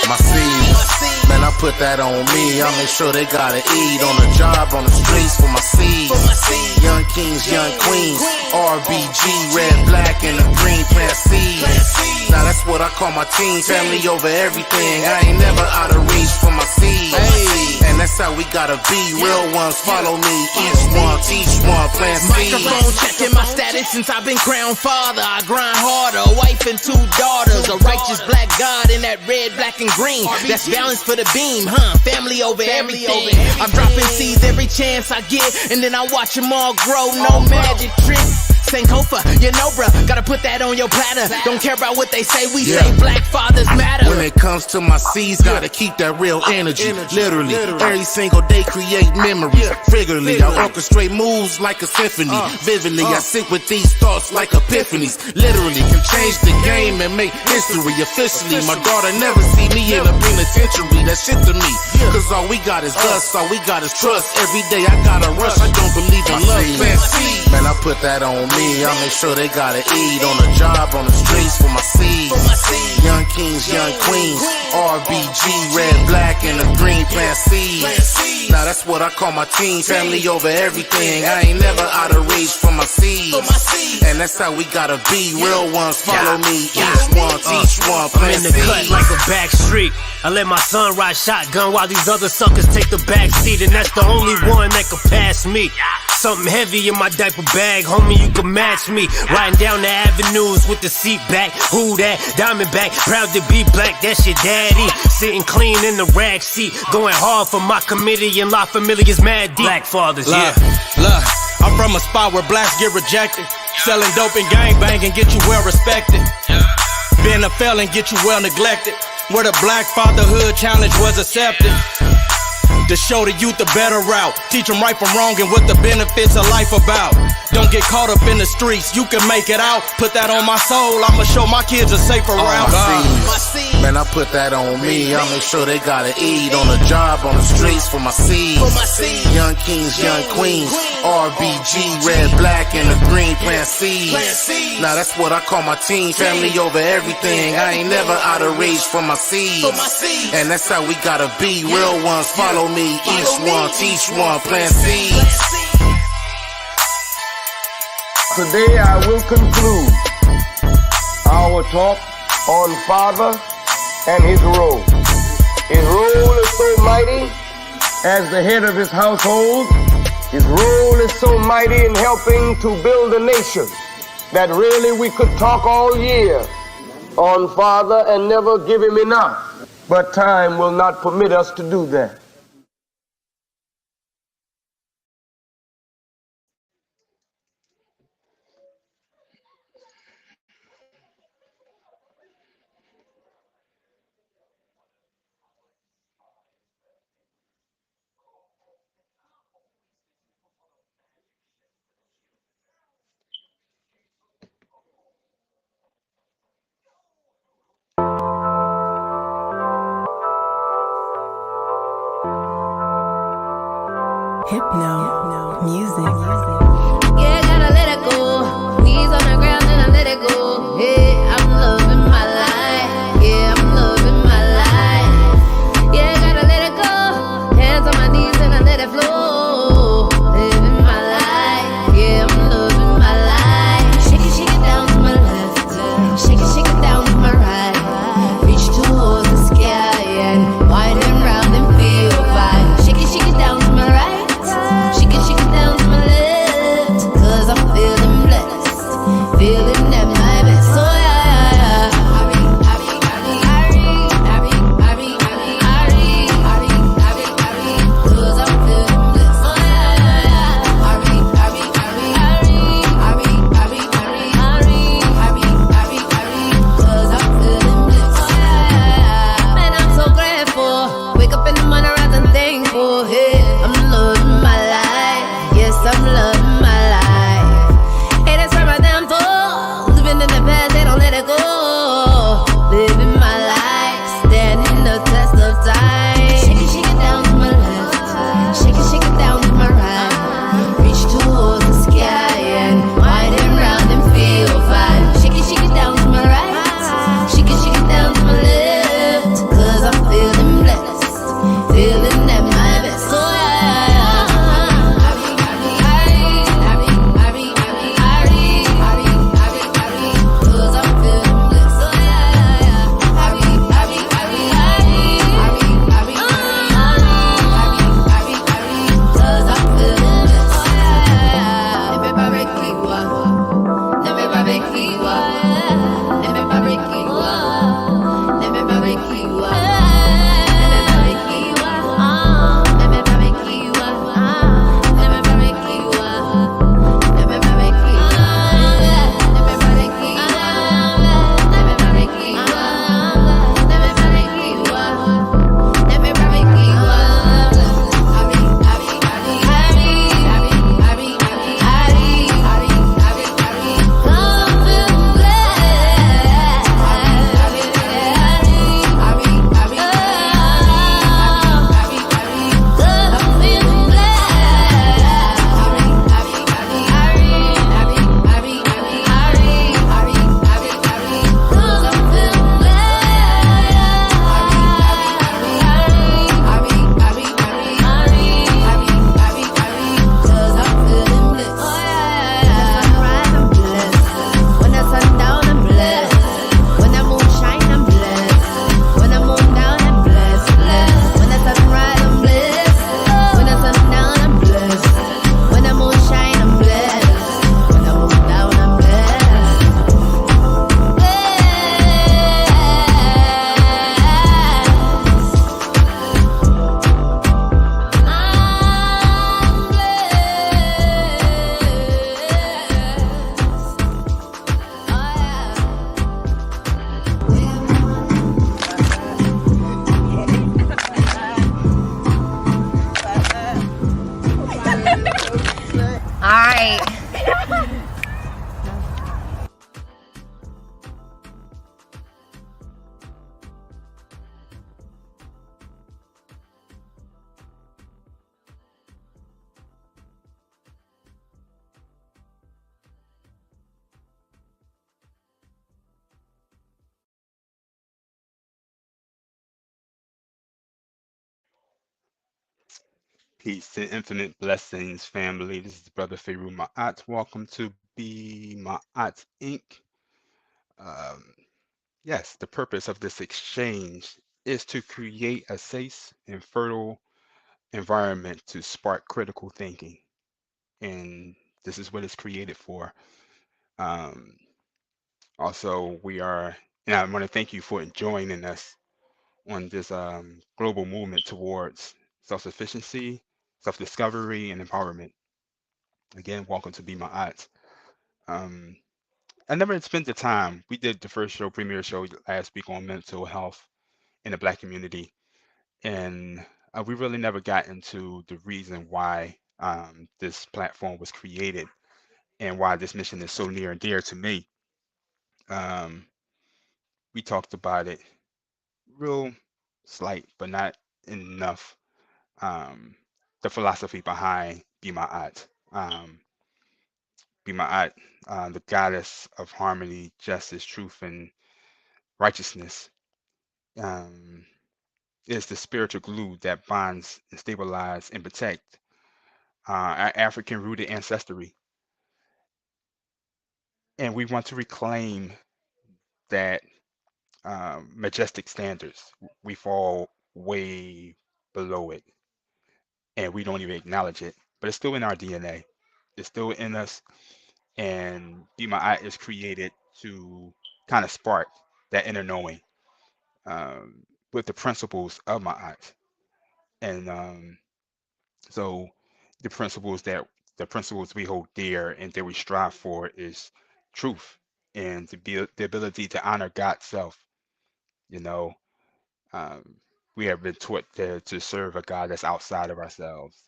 My seeds, man, I put that on me. I make sure they gotta eat on the job, on the streets for my seeds. Young kings, young queens, RBG, red, black, and the green, plant seeds. Now that's what I call my team, family over everything. I ain't never out of reach for my seeds. And that's how we gotta be, real ones follow me. Each one, teach one, plant seeds. Microphone checking my status since I've been crowned father. I grind harder, a wife and 2 daughters. A righteous black God in that red, black, and green. That's balance for the beam, huh? Family over everything. I'm dropping seeds every chance I get, and then I watch them all grow. No magic trick. Sankofa, you know, bruh, gotta put that on your platter. Don't care about what they say, we say black fathers matter. When it comes to my seeds, gotta keep that real energy. Literally, every single day create memories. Figuratively, I orchestrate moves like a symphony. Vividly, I sit with these thoughts like epiphanies. Literally, can change the game and make history. Officially, my daughter never see me in a penitentiary. That shit to me, cause all we got is us, all we got is trust. Every day I gotta rush, I don't believe in love. Man, I put that on me. I make sure they gotta eat on the job, on the streets for my seeds. Young kings, young queens, RBG, red, black, and the green, plant seeds. Now that's what I call my team, family over everything. I ain't never out of reach for my seeds. And that's how we gotta be, real ones follow me. Each one, teach one, I'm plant in the cut seeds. like a back street. I let my son ride shotgun while these other suckers take the back seat, and that's the only one that could pass me. Something heavy in my diaper bag, homie, you can match me. Riding down the avenues with the seat back. Who that? Diamondback, proud to be black, that's your daddy. Sitting clean in the rag seat, going hard for my committee and La Familia's mad deep. Black fathers, yeah. Look, I'm from a spot where blacks get rejected. Selling dope and gangbanging get you well respected. Being a felon get you well neglected. Where the black fatherhood challenge was accepted. To show the youth a better route. Teach them right from wrong and what the benefits of life about. Don't get caught up in the streets, you can make it out. Put that on my soul, I'ma show my kids a safer route. Man, I put that on me. I make sure they gotta eat on the job, on the streets for my seeds. Young kings, young queens, RBG, red, black, and the green, plant seeds. Now that's what I call my team, family over everything. I ain't never out of reach for my seeds. And that's how we gotta be, real ones follow me. Each one, teach one, plant seeds. Today I will conclude our talk on Father and his role. His role is so mighty as the head of his household. His role is so mighty in helping to build a nation that really we could talk all year on Father and never give him enough. But time will not permit us to do that. Hypno music. Yeah, gotta let it go. Knees on the ground and I let it go. Yeah, I'm loving my life. Yeah, I'm loving my life. Yeah, gotta let it go. Hands on my knees and I let it flow. Living my life. Yeah, I'm loving my life. Shake it down to my left. Shake it down to my right. Reach towards the sky and wind and round and feel fine. Shake it down to my right. Shake it down to my left. Peace and infinite blessings, family. This is Brother Farugh Ma'at. Welcome to BMa'at Inc. Um, yes, the purpose of this exchange is to create a safe and fertile environment to spark critical thinking. And this is what it's created for. Um, also, and I want to thank you for joining us on this global movement towards self-sufficiency, self-discovery, and empowerment. Again, welcome to Be My Odds. Um, I never spent the time. We did the first show, premiere show last week on mental health in the Black community, and we really never got into the reason why this platform was created and why this mission is so near and dear to me. Um, we talked about it real slight, but not enough. Um, the philosophy behind Be My Art. Be My Art, the goddess of harmony, justice, truth, and righteousness, um, is the spiritual glue that bonds and stabilize and protect our African rooted ancestry. And we want to reclaim that majestic standards. We fall way below it and we don't even acknowledge it, but it's still in our DNA. It's still in us. And Be My Eye is created to kind of spark that inner knowing um, with the principles of my art. And so the principles we hold dear and that we strive for is truth and the ability to honor God's self. You know, um, we have been taught to serve a God that's outside of ourselves.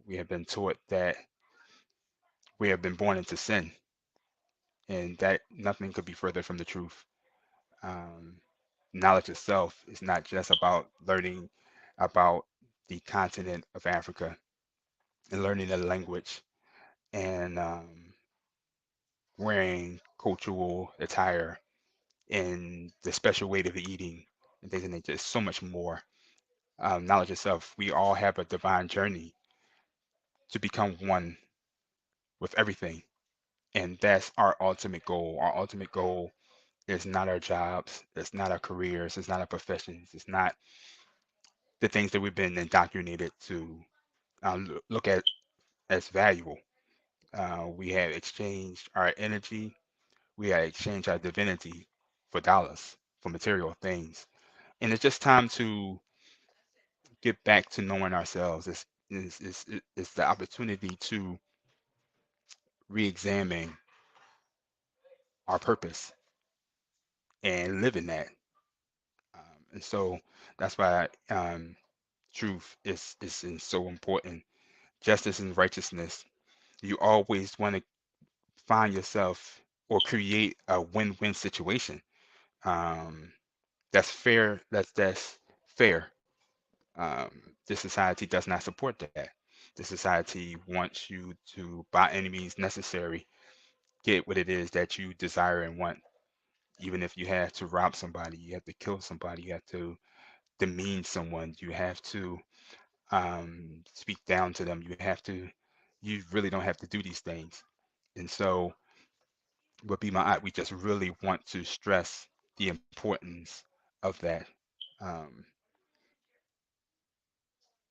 We have been taught that we have been born into sin and that nothing could be further from the truth. Um, Knowledge itself is not just about learning about the continent of Africa and learning the language and wearing cultural attire and the special way of eating and things and just so much more. Knowledge itself, we all have a divine journey to become one with everything. And that's our ultimate goal. Our ultimate goal is not our jobs, it's not our careers, it's not our professions, it's not the things that we've been indoctrinated to look at as valuable. We have exchanged our energy. We have exchanged our divinity for dollars, for material things. And it's just time to get back to knowing ourselves. It's the opportunity to re-examine our purpose and live in that. And so that's why truth is so important. Justice and righteousness. You always want to find yourself or create a win-win situation. Um, that's fair. That's fair. This society does not support that. The society wants you to, by any means necessary, get what it is that you desire and want. Even if you have to rob somebody, you have to kill somebody, you have to demean someone, you have to speak down to them, you really don't have to do these things. And so, with Be My Eye, we just really want to stress the importance of that. Um,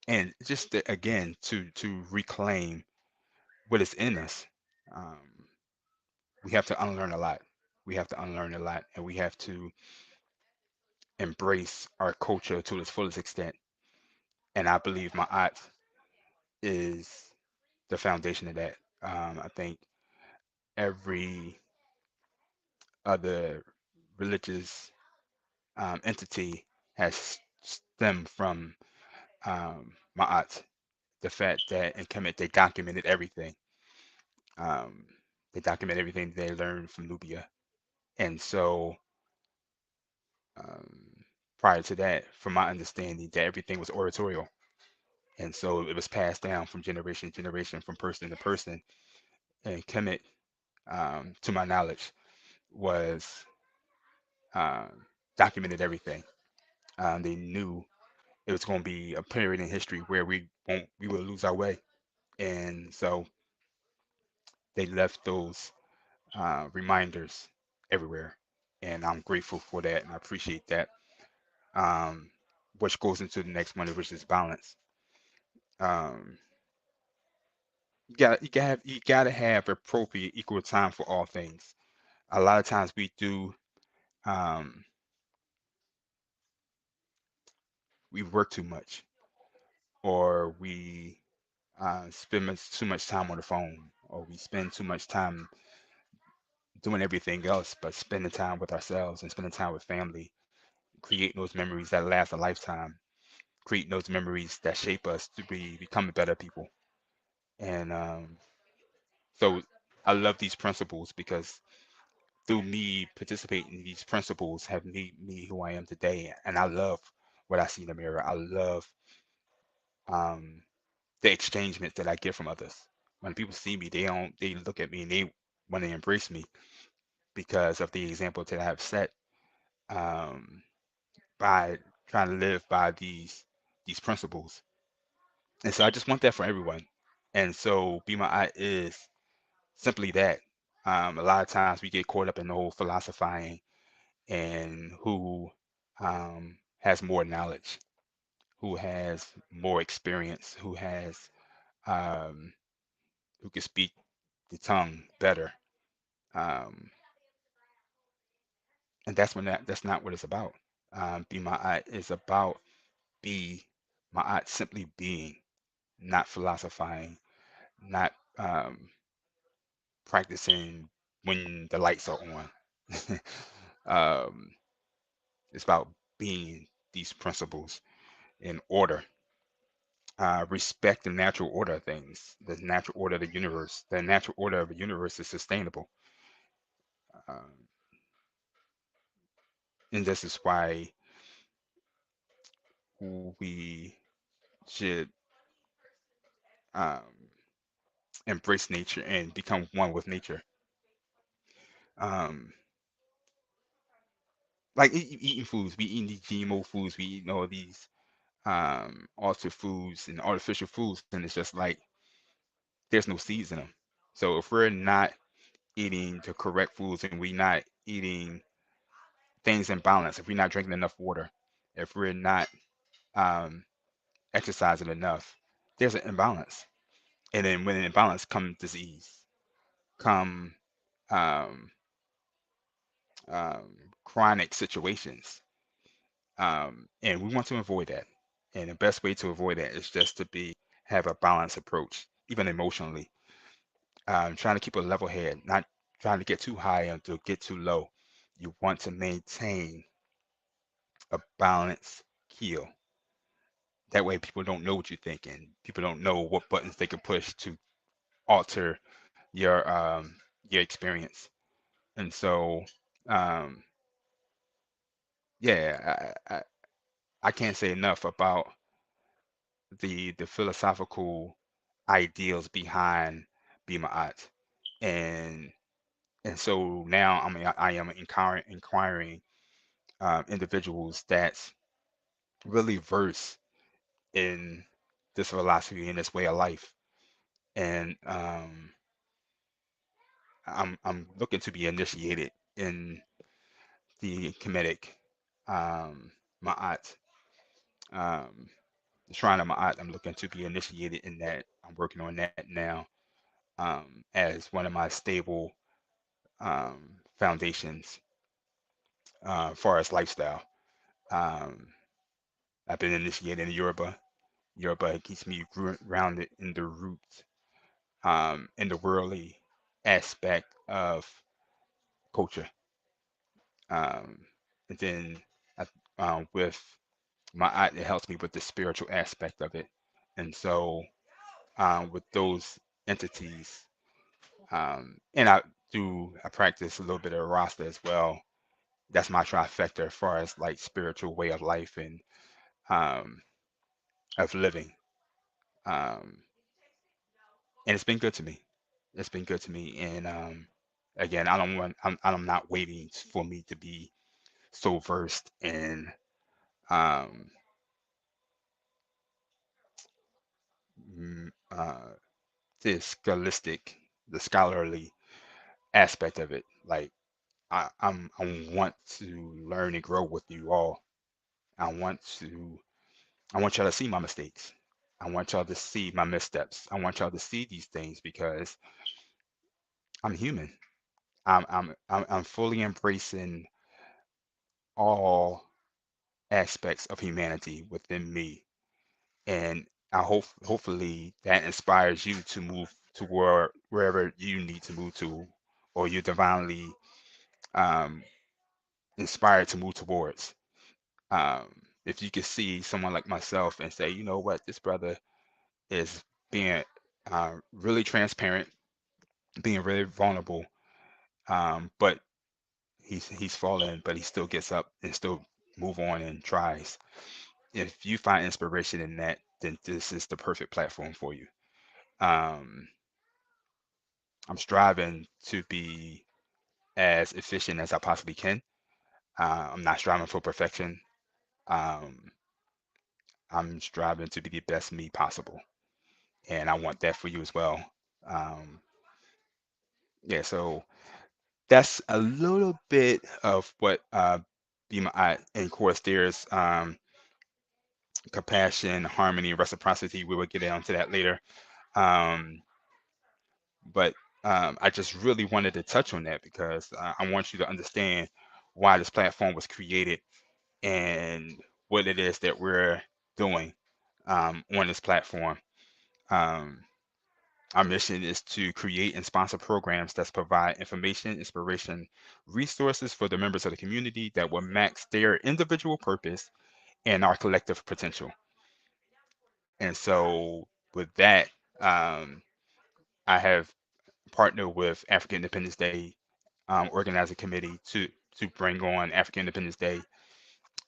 and just again to reclaim what is in us. Um, we have to unlearn a lot. We have to unlearn a lot, and we have to embrace our culture to its fullest extent. And I believe my art is the foundation of that. I think every other religious entity has stemmed from Ma'at. The fact that in Kemet they documented everything. Um, they document everything they learned from Nubia. And so um, prior to that, from my understanding, that everything was oratorial. And so it was passed down from generation to generation, from person to person. And Kemet, to my knowledge, was um, documented everything. They knew it was going to be a period in history where we will lose our way, and so they left those reminders everywhere, and I'm grateful for that, and I appreciate that. Um, which goes into the next one, which is balance. Um, you gotta have appropriate equal time for all things. A lot of times um, we work too much, or we spend too much time on the phone, or we spend too much time doing everything else, but spending time with ourselves and spending time with family, creating those memories that last a lifetime, creating those memories that shape us to becoming better people. And so I love these principles because through me participating in these principles have made me who I am today. And I love what I see in the mirror. I love um, the exchangements that I get from others. When people see me, they look at me and they want to embrace me because of the example that I have set um, by trying to live by these principles. And so I just want that for everyone. And so Be My Eye is simply that. A lot of times we get caught up in the whole philosophizing and who has more knowledge, who has more experience, um, who can speak the tongue better. Um, and that's not what it's about. Be My Eye is about be my eye simply being, not philosophizing, not practicing when the lights are on. um, it's about being these principles in order. Respect the natural order of things, the natural order of the universe. The natural order of the universe is sustainable. Um, and this is why we should um, embrace nature and become one with nature. Um, like eating foods, we eating these GMO foods, we eating all these altered foods and artificial foods, and it's just like there's no seeds in them. So if we're not eating the correct foods and we're not eating things in balance, if we're not drinking enough water, if we're not um, exercising enough, there's an imbalance. And then when an imbalance comes disease. come um, chronic situations. And we want to avoid that. And the best way to avoid that is just to have a balanced approach, even emotionally. Trying to keep a level head, not trying to get too high or to get too low. You want to maintain a balanced keel. That way, people don't know what you're thinking. People don't know what buttons they can push to alter your experience. And so, um, yeah, I can't say enough about the philosophical ideals behind BMa'at. And and so now I am inquiring individuals that's really versed in this philosophy and this way of life. And I'm looking to be initiated in the Kemetic Ma'at, um, the Shrine of Ma'at. I'm looking to be initiated in that. I'm working on that now as one of my stable foundations far as lifestyle. Um, I've been initiated in Yoruba. Yoruba keeps me grounded in the roots, in the worldly aspect of culture. Um, and then with my art, it helps me with the spiritual aspect of it. And so with those entities, and I practice a little bit of Rasta as well. That's my trifecta as far as like spiritual way of life and um, of living. Um, and it's been good to me. It's been good to me. And again, I'm not waiting for me to be so versed in um, uh, the scholarly aspect of it. Like I want to learn and grow with you all. I want to, I want y'all to see my mistakes. I want y'all to see my missteps. I want y'all to see these things because I'm human. I'm fully embracing all aspects of humanity within me, and I hopefully that inspires you to move toward wherever you need to move to, or you're divinely um, inspired to move towards. If you could see someone like myself and say, you know what, this brother is being really transparent, being really vulnerable, but he's fallen, but he still gets up and still move on and tries. If you find inspiration in that, then this is the perfect platform for you. Um, I'm striving to be as efficient as I possibly can. I'm not striving for perfection. Um, I'm striving to be the best me possible, and I want that for you as well. Um, yeah, so that's a little bit of what Be My Eye, and of course there's compassion, harmony, reciprocity. We will get into that later. Um, but I just really wanted to touch on that because I want you to understand why this platform was created and what it is that we're doing on this platform. Um, our mission is to create and sponsor programs that provide information, inspiration, resources for the members of the community that will max their individual purpose and our collective potential. And so, with that, um, I have partnered with African Independence Day organizing committee to bring on African Independence Day.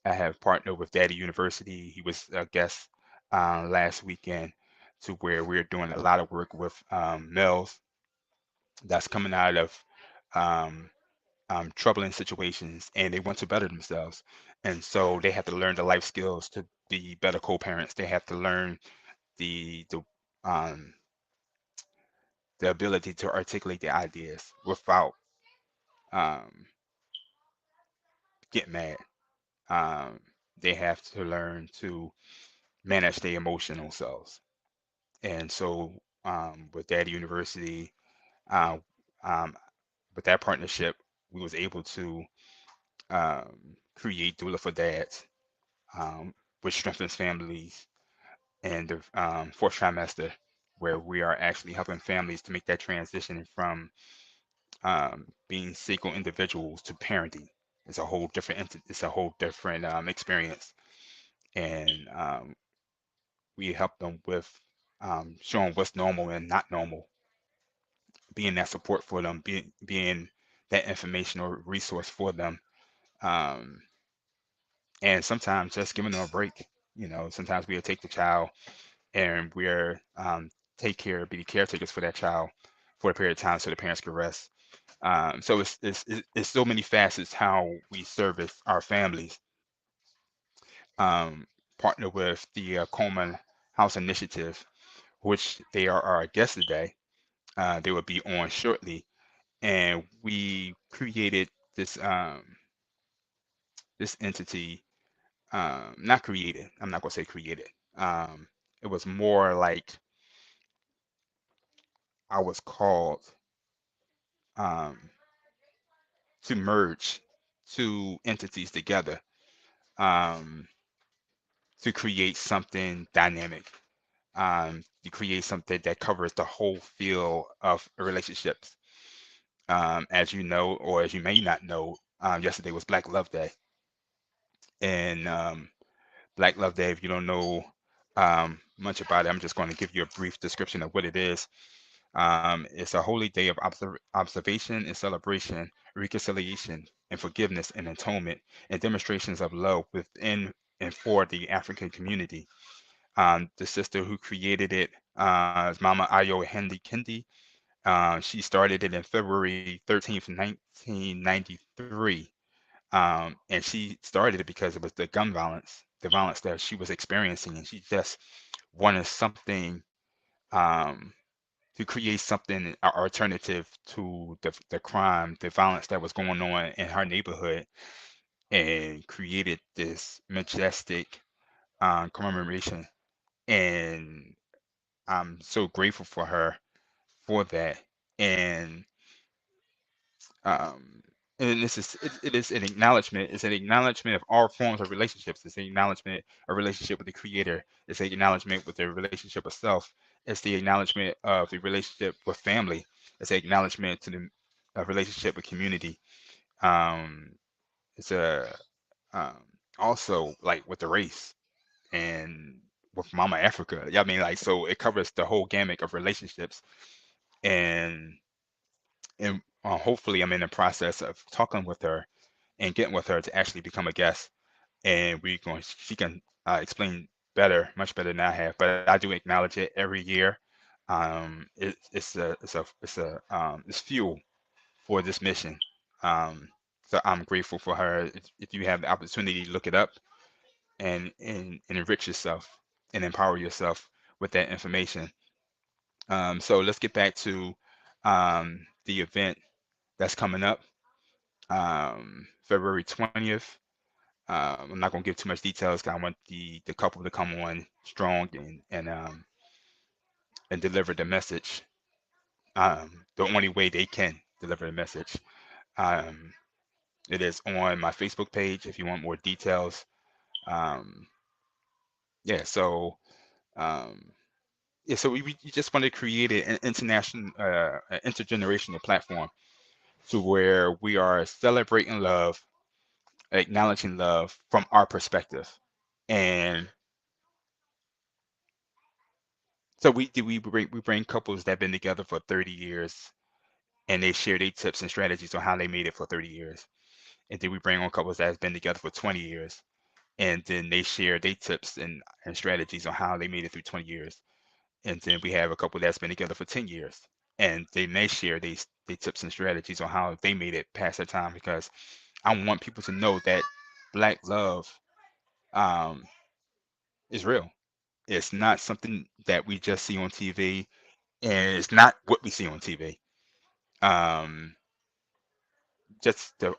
I have partnered with Daddy University. He was a guest last weekend to where we're doing a lot of work with males that's coming out of um, troubling situations and they want to better themselves. And so they have to learn the life skills to be better co-parents. They have to learn the um, the ability to articulate their ideas without um, getting mad. Um, they have to learn to manage their emotional selves. And so with Daddy University, uh, Um, with that partnership, we was able to create doula for dads, um, which strengthens families, and the fourth trimester, where we are actually helping families to make that transition from being single individuals to parenting. It's a whole different it's a whole different experience, and we help them with showing what's normal and not normal, being that support for them, being that informational resource for them, um, and sometimes just giving them a break. You know, sometimes we'll take the child and we're be the caretakers for that child for a period of time so the parents can rest. So it's so many facets how we service our families. Um, Partner with the Coleman House Initiative, which they are our guests today. They will be on shortly, and we created this entity. Not created. I'm not gonna say created. It was more like I was called um, to merge two entities together, um, to create something dynamic, to create something that covers the whole field of relationships. As you know, or as you may not know, yesterday was Black Love Day. And Black Love Day, if you don't know much about it, I'm just going to give you a brief description of what it is. It's a holy day of observation and celebration, reconciliation and forgiveness and atonement, and demonstrations of love within and for the African community. The sister who created it is Mama Ayo Hendy Kendi. She started it in February 13th, 1993. And she started it because it was the gun violence, the violence that she was experiencing, and she just wanted something um, to create something alternative to the crime, the violence that was going on in her neighborhood, and created this majestic commemoration. And I'm so grateful for her for that. And um, and it is an acknowledgement. It's an acknowledgement of all forms of relationships. It's an acknowledgement of relationship with the Creator. It's an acknowledgement with the relationship of self. It's the acknowledgement of the relationship with family. It's an acknowledgement to the relationship with community. Um, it's a um, also like with the race and with Mama Africa. Yeah, I mean, like, so it covers the whole gamut of relationships. And hopefully I'm in the process of talking with her and getting with her to actually become a guest, and she can explain better, much better than I have. But I do acknowledge it every year. It's fuel for this mission. Um, so I'm grateful for her. If you have the opportunity to look it up and enrich yourself and empower yourself with that information. So let's get back to the event that's coming up, February 20th. I'm not gonna give too much details because I want the couple to come on strong and deliver the message, the only way they can deliver the message. Um, it is on my Facebook page if you want more details. Um, yeah, so um, so we just want to create an international, an intergenerational platform to where we are celebrating love, acknowledging love from our perspective. And so we bring couples that have been together for 30 years, and they share their tips and strategies on how they made it for 30 years. And then we bring on couples that have been together for 20 years, and then they share their tips and strategies on how they made it through 20 years. And then we have a couple that's been together for 10 years, and they may share these tips and strategies on how they made it past that time, because I want people to know that Black love um, is real. It's not something that we just see on TV, and it's not what we see on TV. Um, just to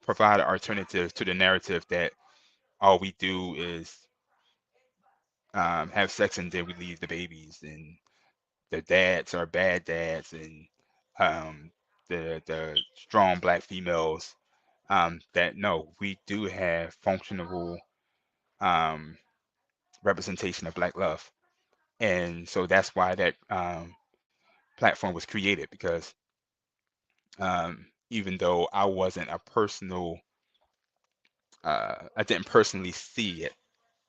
provide an alternative to the narrative that all we do is have sex and then we leave the babies, and the dads are bad dads, and um, the strong black females, that no, we do have functional um, representation of black love. And so that's why that platform was created, because even though I didn't personally see it,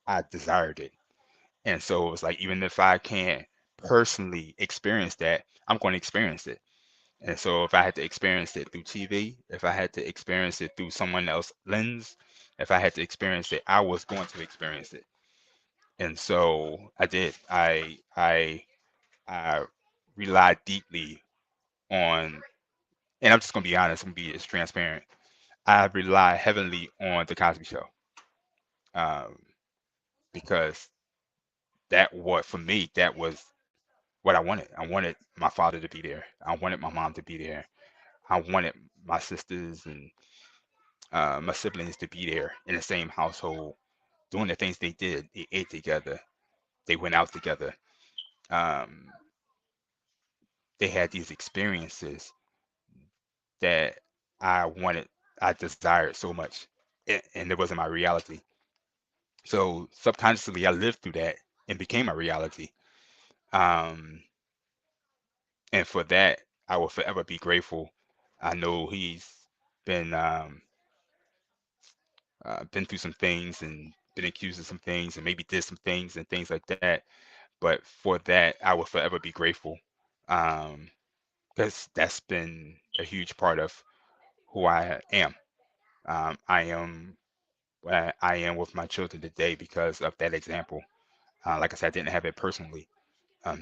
I desired it. And so it was like, even if I can't personally experience that, I'm going to experience it. And so if I had to experience it through TV, if I had to experience it through someone else's lens, if I had to experience it, I was going to experience it. And so I did. I relied deeply on, and I'm just gonna be honest, I'm gonna be as transparent. I rely heavily on the Cosby Show, um, because for me, that was what I wanted. I wanted my father to be there. I wanted my mom to be there. I wanted my sisters and my siblings to be there in the same household, doing the things they did. They ate together. They went out together. Um, they had these experiences that I wanted, I desired so much, and it wasn't my reality. So subconsciously, I lived through that and became a reality. Um, and for that, I will forever be grateful. I know he's been been through some things and been accused of some things and maybe did some things and things like that. But for that, I will forever be grateful, um, because that's been a huge part of who I am. I am where I am with my children today because of that example. Like I said, I didn't have it personally.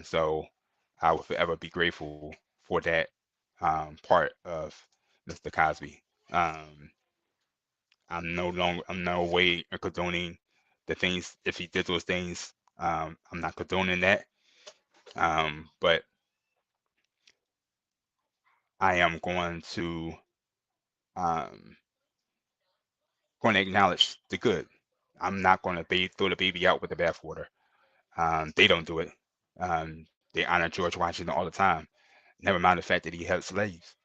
So I will forever be grateful for that part of Mr. Cosby. Um, I'm no way condoning the things. If he did those things, I'm not condoning that. But I am um, going to acknowledge the good. I'm not going to throw the baby out with the bathwater. They don't do it. They honor George Washington all the time. Never mind the fact that he held slaves.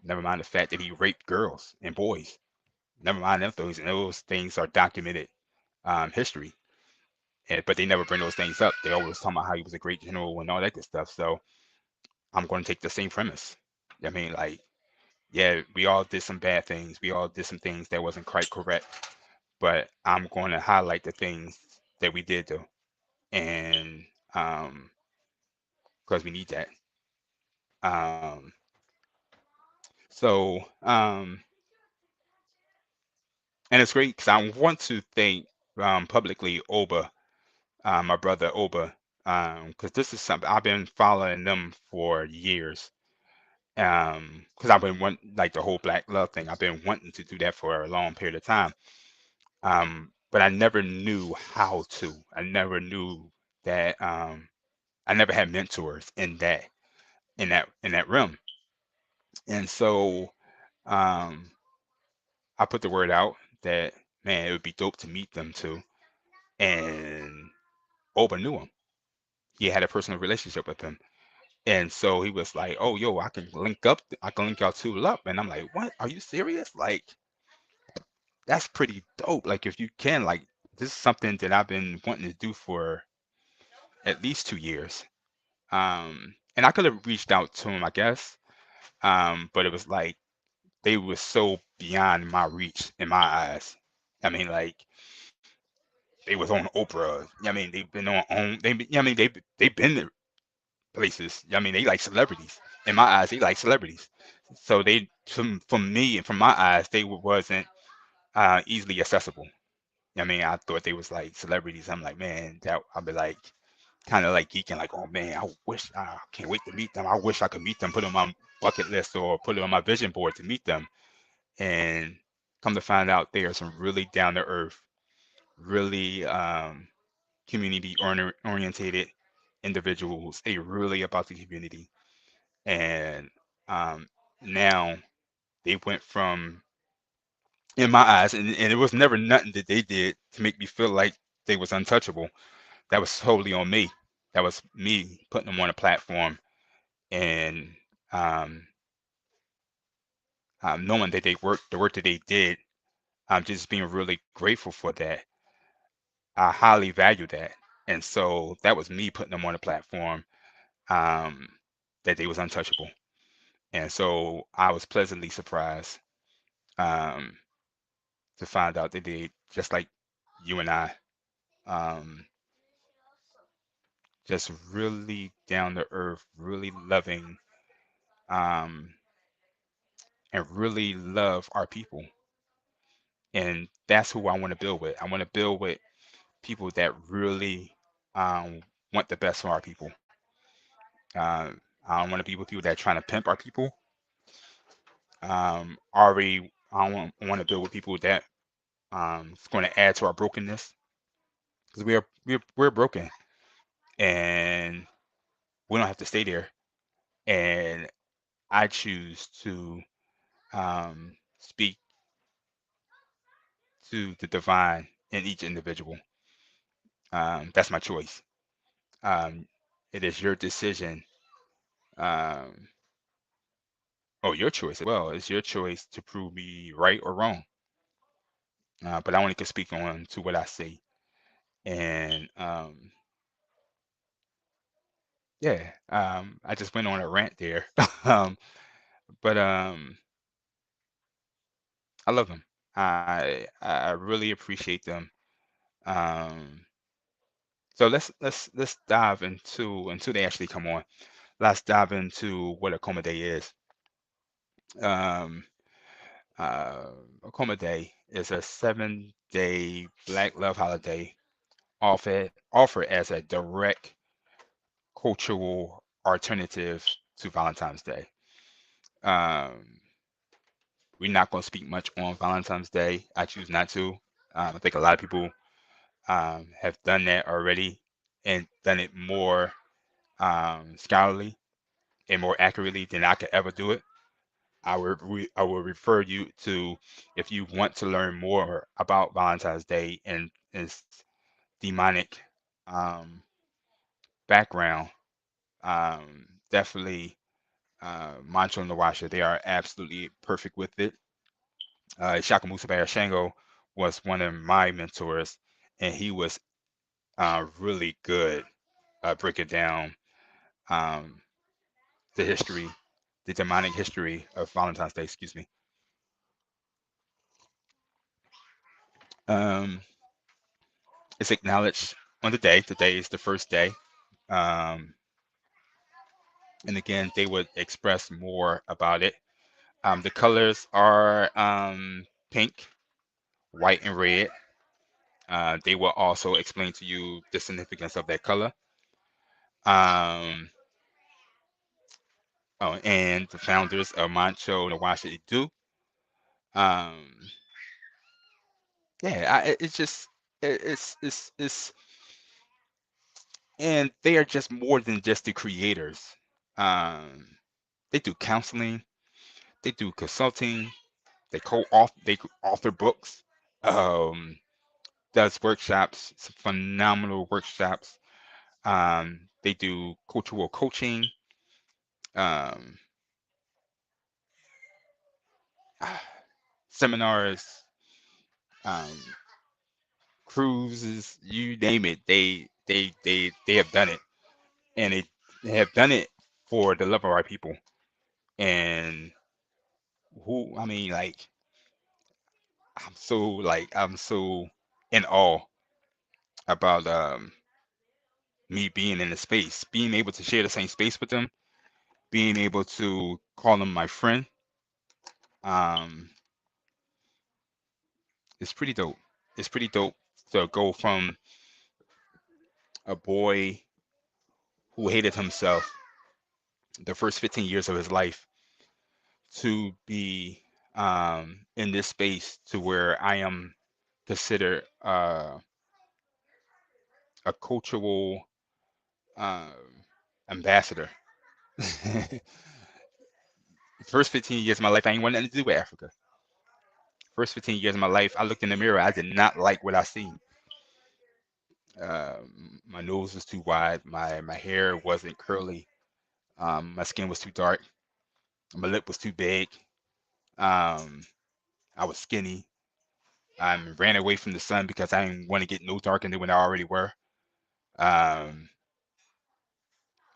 Never mind the fact that he raped girls and boys. Never mind them things. And those things are documented history. But they never bring those things up. They always talk about how he was a great general and all that good stuff. So I'm going to take the same premise. I mean, like, yeah, we all did some bad things. We all did some things that wasn't quite correct. But I'm going to highlight the things that we did do. And because we need that. Um, so, and it's great because I want to thank publicly Oba, my brother Oba, because this is something I've been following them for years. Because I've been wanting, like the whole Black Love thing, I've been wanting to do that for a long period of time. But I never knew how to. I never knew that. I never had mentors in that realm. And so um, I put the word out that, man, it would be dope to meet them too. And Oba knew him. He had a personal relationship with him. And so he was like, "Oh, yo, I can link y'all two up." And I'm like, "What? Are you serious? Like, that's pretty dope. Like, if you can, like, this is something that I've been wanting to do for at least 2 years." And I could have reached out to him, I guess. But it was like they were so beyond my reach in my eyes. I mean, like, they was on Oprah. I mean, they've been I mean, they've been to places. I mean, they like celebrities. In my eyes, they like celebrities. So from me and from my eyes, they wasn't easily accessible. I mean, I thought they was like celebrities. I'm like, man, that I'd be like kind of like geeking, like, oh man, I can't wait to meet them. I wish I could meet them, put them on my bucket list or put it on my vision board to meet them. And come to find out, they are some really down to earth, really community orientated individuals. They really about the community. And um, now they went from, in my eyes, and it was never nothing that they did to make me feel like they was untouchable. That was totally on me. That was me putting them on a platform and um, knowing that they worked the work that they did, just being really grateful for that. I highly value that. And so that was me putting them on a platform, um, that they was untouchable. And so I was pleasantly surprised, um, to find out that they, just like you and I, um, just really down to earth, really loving, um, and really love our people. And that's who I want to build with. I want to build with people that really, um, want the best for our people. I don't want to be with people that are trying to pimp our people. Already, I want to build with people that, is going to add to our brokenness, because we're broken, and we don't have to stay there. And I choose to, speak to the divine in each individual. That's my choice. Um, it is your decision, um, or your choice as well. It's your choice to prove me right or wrong. But I only can speak on to what I see. And yeah, I just went on a rant there. um, but I love them. I really appreciate them. Um, so let's dive into, until they actually come on. Let's dive into what Akoma Day is. Um, uh, Akoma Day is a 7-day Black love holiday offered as a direct cultural alternative to Valentine's Day. Um, we're not going to speak much on Valentine's Day. I choose not to. I think a lot of people, have done that already, and done it more, scholarly and more accurately than I could ever do it. I will refer you to, if you want to learn more about Valentine's Day and its demonic, um, background. Definitely, Montsho Nwasha. They are absolutely perfect with it. Shaka Musa Shango was one of my mentors, and he was, really good, breaking down, um, the history, the demonic history of Valentine's Day. Excuse me. Um, it's acknowledged on the day. Today is the first day. Um, and again, they would express more about it. The colors are, pink, white, and red. They will also explain to you the significance of that color. Um, oh, and the founders of Montsho Nwasha Edu. Um, yeah, it's just, it's, and they are just more than just the creators. Um, they do counseling, they do consulting, they author books, um, does workshops, some phenomenal workshops. They do cultural coaching, um, seminars, um, cruises, you name it. They have done it, and they have done it for the love of our people. And I mean, like, I'm so in awe about, me being in the space, being able to share the same space with them, being able to call them my friend. Um, it's pretty dope. It's pretty dope to go from a boy who hated himself the first 15 years of his life to be, in this space to where I am considered, a cultural, ambassador. First 15 years of my life, I ain't want nothing to do with Africa. First 15 years of my life, I looked in the mirror. I did not like what I seen. My nose was too wide. My hair wasn't curly. My skin was too dark. My lip was too big. Um, I was skinny. I ran away from the sun because I didn't want to get no darker than what I already were. Um,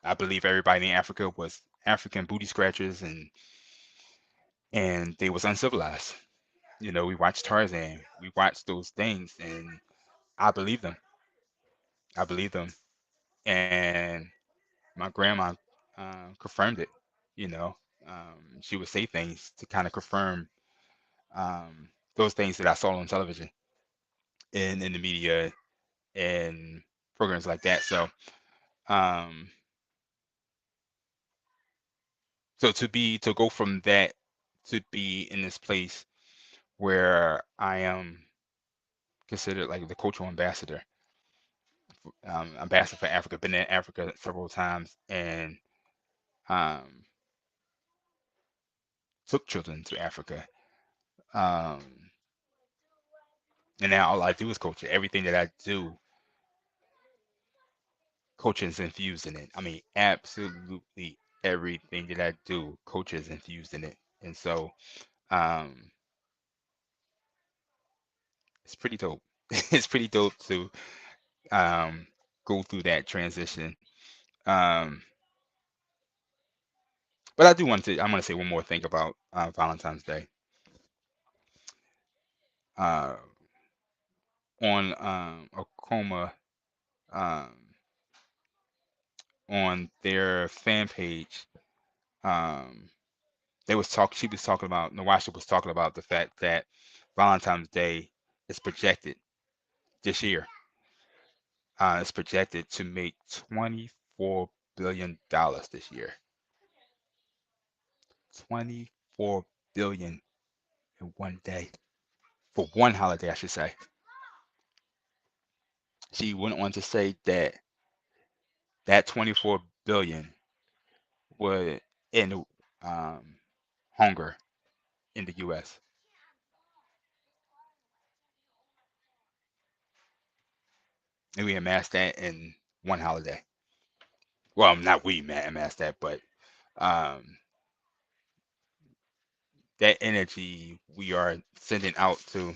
I believe everybody in Africa was African booty scratchers, and they was uncivilized. We watched Tarzan, we watched those things, and I believe them. I believe them, and my grandma confirmed it. You know, she would say things to kind of confirm those things that I saw on television and in the media and programs like that. Um, so to go from that to be in this place where I am considered like the cultural ambassador, ambassador for Africa, been in Africa several times, and um, took children to Africa. Um, and now all I do is culture. Everything that I do, culture is infused in it. I mean, absolutely everything that I do, culture is infused in it. And so um, it's pretty dope. It's pretty dope to um, go through that transition. Um, but I'm going to say one more thing about Valentine's Day. Uh, on Akoma, um, on their fan page, um, she was talking about, Nawasha was talking about the fact that Valentine's Day is projected this year. It's projected to make $24 billion this year. 24 billion in one day, for one holiday, I should say. She went on to say that 24 billion would end um, hunger in the U.S. And we amassed that in one holiday. Well, not we amassed that, but um, that energy we are sending out to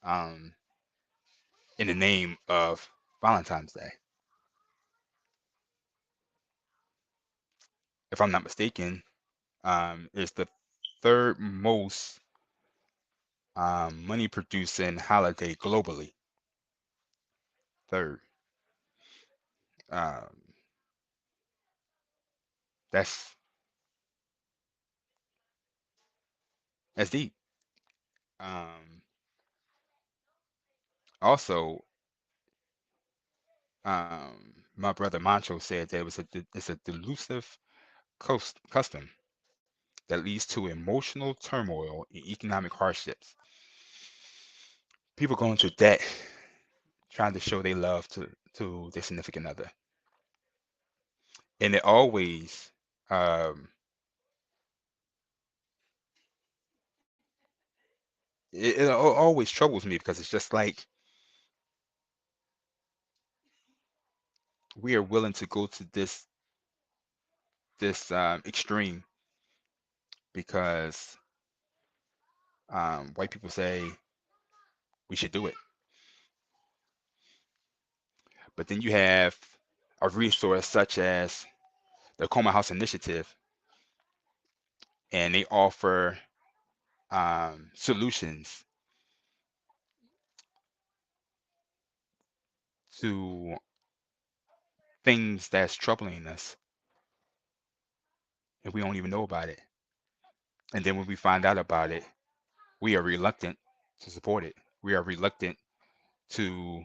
um, in the name of Valentine's Day. If I'm not mistaken, it's the third most money producing holiday globally. Third. Um, that's that's deep. Um, Also, my brother Montsho said that it's a delusive custom that leads to emotional turmoil and economic hardships. People go into debt trying to show they love to their significant other, and it always um, it always troubles me because it's just like we are willing to go to this extreme because white people say we should do it, but then you have a resource such as the Akoma House Initiative, and they offer solutions to things that's troubling us, and we don't even know about it. And then when we find out about it, we are reluctant to support it. We are reluctant to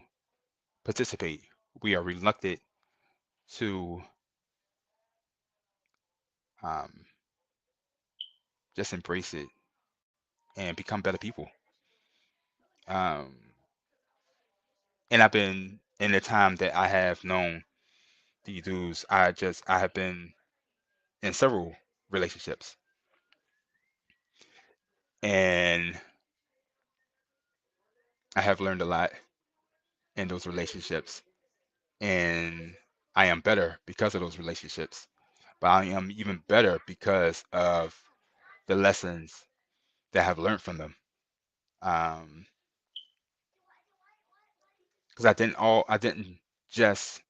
participate. We are reluctant to um, just embrace it and become better people. Um, and I've been in the time that I have known these dudes, I have been in several relationships, and I have learned a lot in those relationships, and I am better because of those relationships. But I am even better because of the lessons that have learned from them. Because I didn't just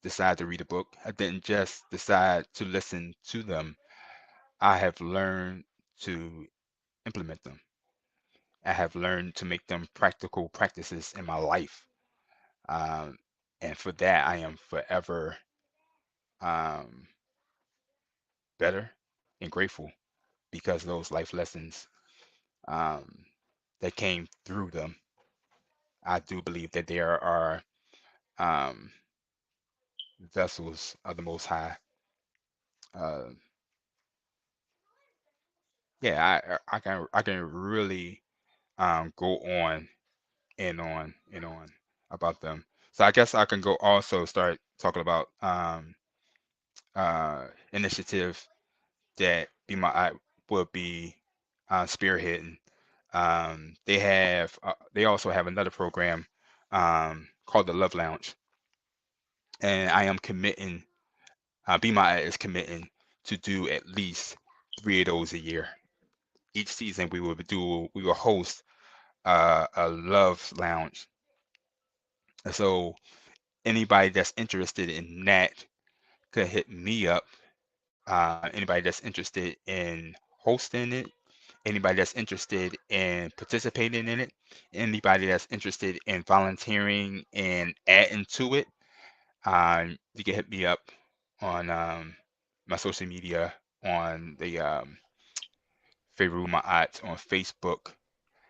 decide to read a book. I didn't just decide to listen to them. I have learned to implement them. I have learned to make them practical practices in my life. Um, and for that, I am forever um, better and grateful because those life lessons um, that came through them. I do believe that there are um, vessels of the Most High. Uh, yeah, I can really go on and on about them. So I guess I can go also start talking about initiative that BMa'at will be spearheading. They also have another program called the Love Lounge, and I am committing. BMa'at is committing to do at least 3 of those a year. Each season we will host a love lounge. So anybody that's interested in that could hit me up. Anybody that's interested in hosting it, anybody that's interested in participating in it, anybody that's interested in volunteering and adding to it, you can hit me up on my social media on the Farugh Ma'at on Facebook.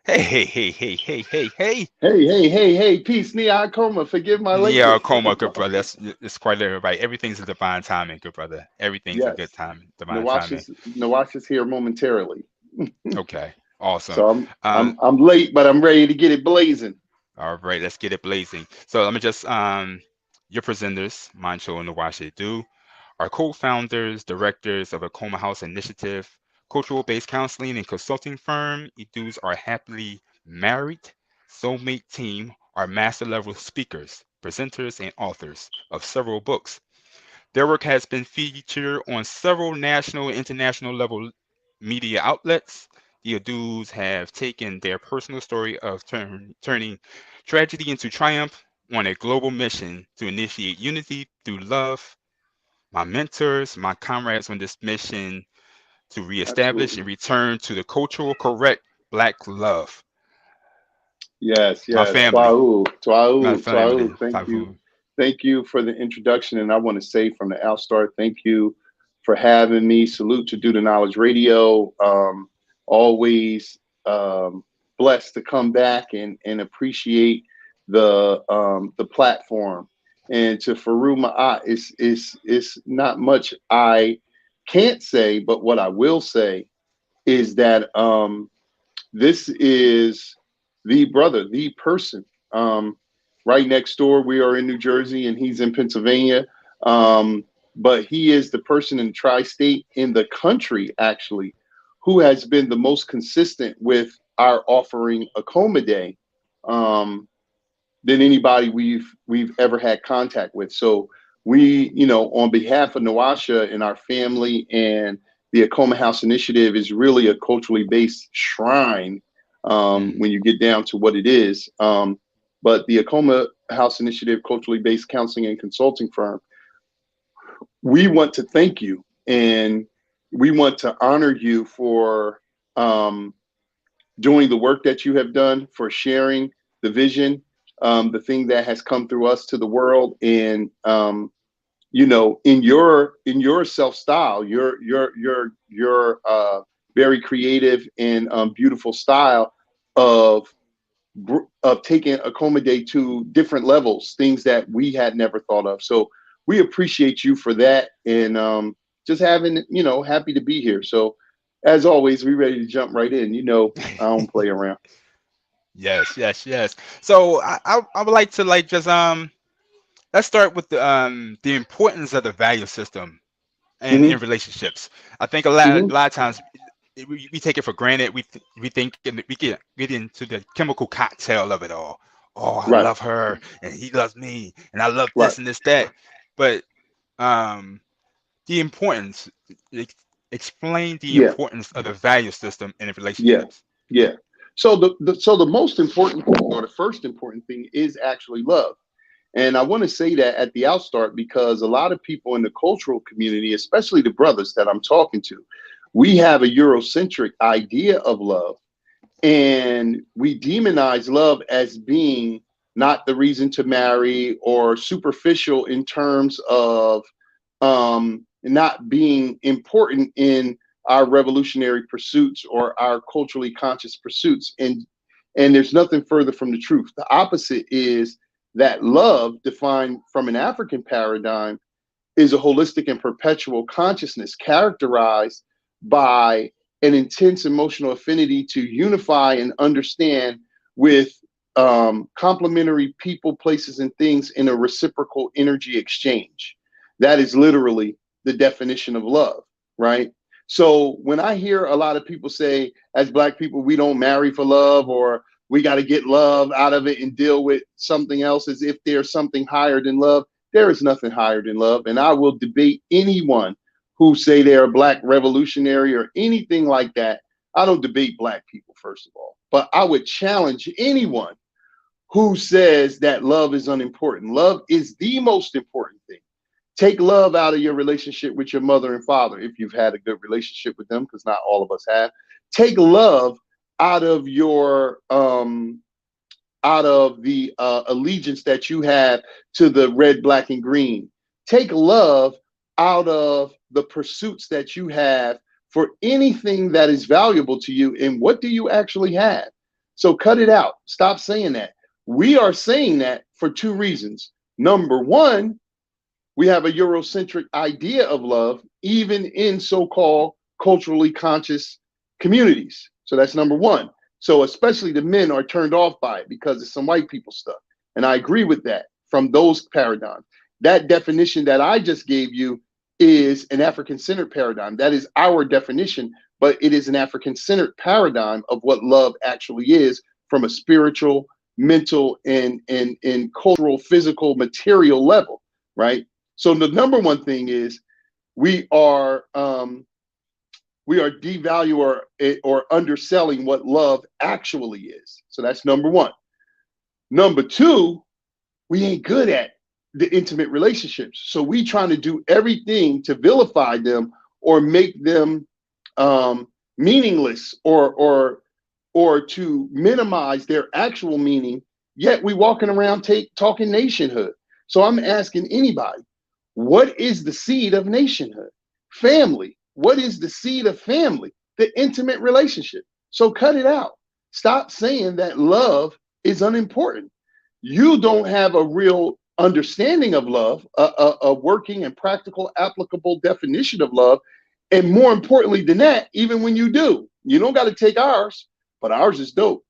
Hey, hey, hey, hey, hey, hey, hey. Hey, peace, Nia Akoma. Forgive my Yeah, lateness. Akoma, good brother. That's quite right. Everything's a divine timing, good brother. Everything's a good Yes, time, divine timing. Nawasha's here momentarily. Okay, awesome. So I'm Um, I'm I'm late, but I'm ready to get it blazing. all right, let's get it blazing. So let me just your presenters, Montsho Nwasha Edu, are co-founders, directors of Akoma House Initiative, cultural-based counseling and consulting firm. Edus are happily married. Soulmate team are master-level speakers, presenters, and authors of several books. Their work has been featured on several national and international level media outlets. The Edus have taken their personal story of turning tragedy into triumph on a global mission to initiate unity through love. My mentors, my comrades on this mission to reestablish Absolutely. and return to the cultural correct Black love. Yes, My yes. family, my Twau. family, Tafu. Thank you for the introduction. And I want to say from the outstart, thank you for having me. Salute to Do the Knowledge Radio. Always blessed to come back and appreciate the platform. And to Farugh Ma'at, is not much I can't say, but what I will say is that this is the brother, the person. Right next door, we are in New Jersey and he's in Pennsylvania. But he is the person in tri-state in the country, actually, who has been the most consistent with our offering Akoma Day than anybody we've ever had contact with. So we, on behalf of Nwasha and our family and the Akoma House Initiative is really a culturally based shrine when you get down to what it is. But the Akoma House Initiative, culturally based counseling and consulting firm, we want to thank you and we want to honor you for doing the work that you have done, for sharing the vision, the thing that has come through us to the world, and in your self style, your very creative and beautiful style of taking Akoma Day to different levels, things that we had never thought of. So we appreciate you for that, and just happy to be here. So as always, we ready to jump right in. I don't play around. Yes, yes, yes. So I would like to just let's start with the importance of the value system and Hmm. in relationships. I think Hmm. a lot of times we take it for granted. We think we get into the chemical cocktail of it all. Oh, I Right, love her and he loves me and I love right. this and this that. But um the importance ex- explain the Yeah, importance of the value system in yeah, relationships. Yeah. So the most important thing, or the first important thing, is actually love. And I want to say that at the outstart, because a lot of people in the cultural community, especially the brothers that I'm talking to, we have a Eurocentric idea of love, and we demonize love as being not the reason to marry, or superficial in terms of not being important in our revolutionary pursuits or our culturally conscious pursuits. And there's nothing further from the truth. The opposite is that love, defined from an African paradigm, is a holistic and perpetual consciousness characterized by an intense emotional affinity to unify and understand with complementary people, places, and things in a reciprocal energy exchange. That is literally the definition of love, right? So when I hear a lot of people say, as Black people, we don't marry for love, or we got to get love out of it and deal with something else as if there's something higher than love, there is nothing higher than love. And I will debate anyone who say they're a Black revolutionary or anything like that. I don't debate Black people, first of all, but I would challenge anyone who says that love is unimportant. Love is the most important thing. Take love out of your relationship with your mother and father, if you've had a good relationship with them, because not all of us have. Take love out of your out of the allegiance that you have to the red, black, and green. Take love out of the pursuits that you have for anything that is valuable to you. And what do you actually have? So cut it out. Stop saying that. We are saying that for two reasons. Number one, we have a Eurocentric idea of love, even in so-called culturally conscious communities. So that's number one. So especially the men are turned off by it because it's some white people stuff. And I agree with that from those paradigms. That definition that I just gave you is an African-centered paradigm. That is our definition, but it is an African-centered paradigm of what love actually is from a spiritual, mental, and cultural, physical, material level, right? So the number one thing is we are devaluing or underselling what love actually is. So that's number one. Number two, we ain't good at the intimate relationships. So we trying to do everything to vilify them or make them meaningless or to minimize their actual meaning. Yet we walking around talking nationhood. So I'm asking anybody, what is the seed of nationhood? Family. What is the seed of family? The intimate relationship. So cut it out. Stop saying that love is unimportant. You don't have a real understanding of love, a working and practical, applicable definition of love. And more importantly than that, even when you do, you don't got to take ours, but ours is dope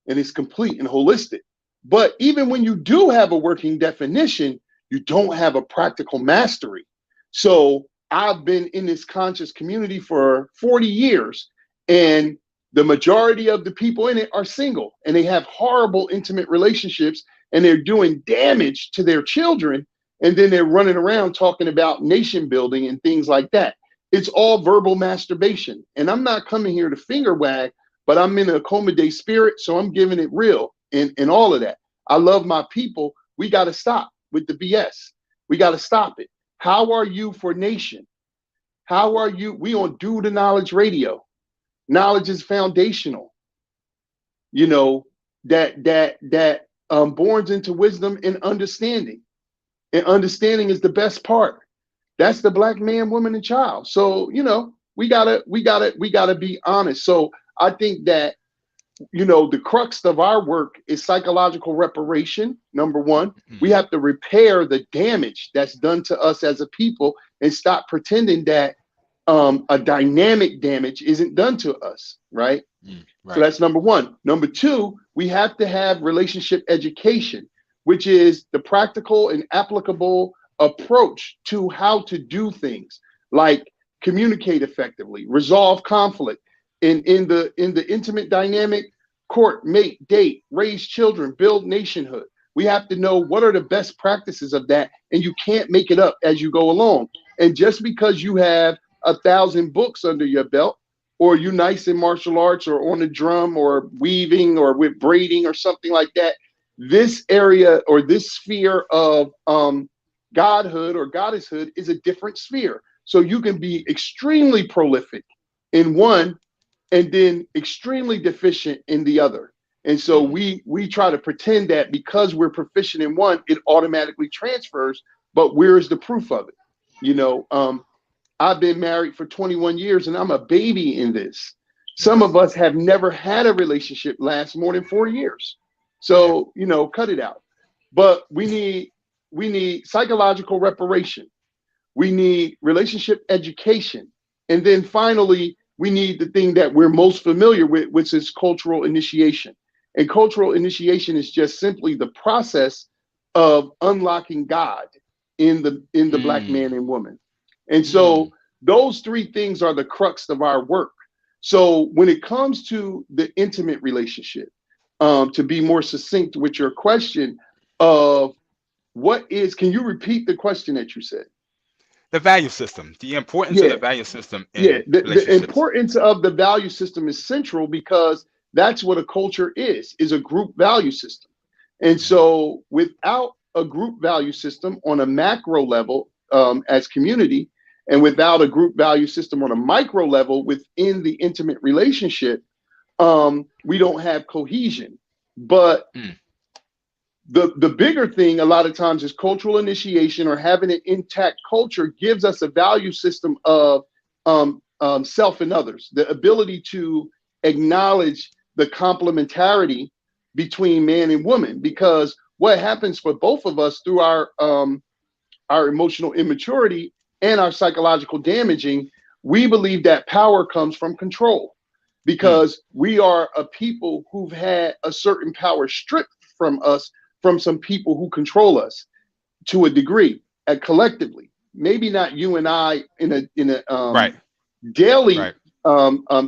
and it's complete and holistic. But even when you do have a working definition, you don't have a practical mastery. So I've been in this conscious community for 40 years, and the majority of the people in it are single, and they have horrible intimate relationships, and they're doing damage to their children, and then they're running around talking about nation building and things like that. It's all verbal masturbation. And I'm not coming here to finger wag, but I'm in an Akoma Day spirit, so I'm giving it real and all of that. I love my people. We got to stop with the BS. We got to stop it. How are you for nation? How are you? We on Do the Knowledge Radio. Knowledge is foundational. You know, that borns into wisdom and understanding. And understanding is the best part. That's the Black man, woman, and child. So, you know, we gotta be honest. So I think that, you know, the crux of our work is psychological reparation. Number one, we have to repair the damage that's done to us as a people and stop pretending that a dynamic damage isn't done to us, right? Right. So that's number one. Number two, we have to have relationship education, which is the practical and applicable approach to how to do things like communicate effectively, resolve conflict, in the intimate dynamic, court, mate, date, raise children, build nationhood. We have to know what are the best practices of that, and you can't make it up as you go along. And just because you have 1,000 books under your belt or you nice in martial arts or on a drum or weaving or with braiding or something like that, this area or this sphere of godhood or goddesshood is a different sphere. So you can be extremely prolific in one and then extremely deficient in the other. And so we try to pretend that because we're proficient in one, it automatically transfers, but where is the proof of it? You know, I've been married for 21 years and I'm a baby in this. Some of us have never had a relationship last more than 4 years. So, you know, cut it out. But we need psychological reparation. We need relationship education. And then finally, we need the thing that we're most familiar with, which is cultural initiation. And cultural initiation is just simply the process of unlocking God in the Black man and woman. And so those three things are the crux of our work. So when it comes to the intimate relationship, to be more succinct with your question of can you repeat the question that you said? The value system, the importance of the value system in the importance of the value system is central because that's what a culture is a group value system. And so without a group value system on a macro level as community, and without a group value system on a micro level within the intimate relationship, we don't have cohesion. But the bigger thing a lot of times is cultural initiation, or having an intact culture gives us a value system of self and others, the ability to acknowledge the complementarity between man and woman. Because what happens for both of us through our emotional immaturity and our psychological damaging, we believe that power comes from control, because we are a people who've had a certain power stripped from us from some people who control us to a degree, collectively. Maybe not you and I in a daily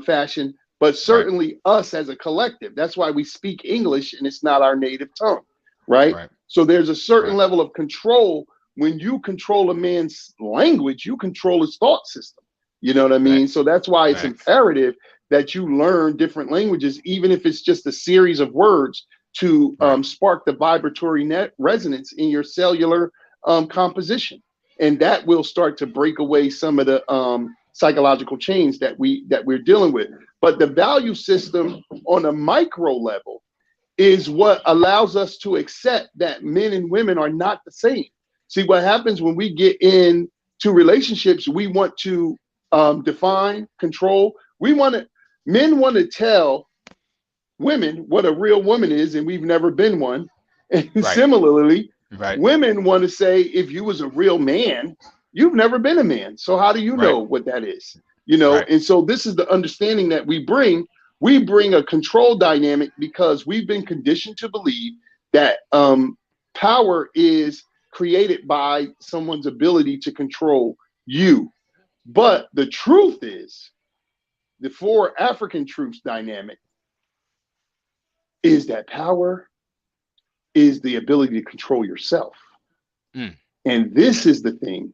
fashion, but certainly us as a collective. That's why we speak English and it's not our native tongue, right? So there's a certain level of control. When you control a man's language, you control his thought system. You know what I mean? So that's why it's imperative that you learn different languages, even if it's just a series of words, to spark the vibratory net resonance in your cellular composition. And that will start to break away some of the psychological chains that we're dealing with. But the value system on a micro level is what allows us to accept that men and women are not the same. See, what happens when we get into relationships, we want to define, control. Men want to tell women what a real woman is, and we've never been one. And similarly, women want to say, if you was a real man, you've never been a man. So how do you know what that is? You know, and so this is the understanding that we bring. We bring a control dynamic because we've been conditioned to believe that power is created by someone's ability to control you. But the truth is, the four African truths dynamic is that power is the ability to control yourself. And this is the thing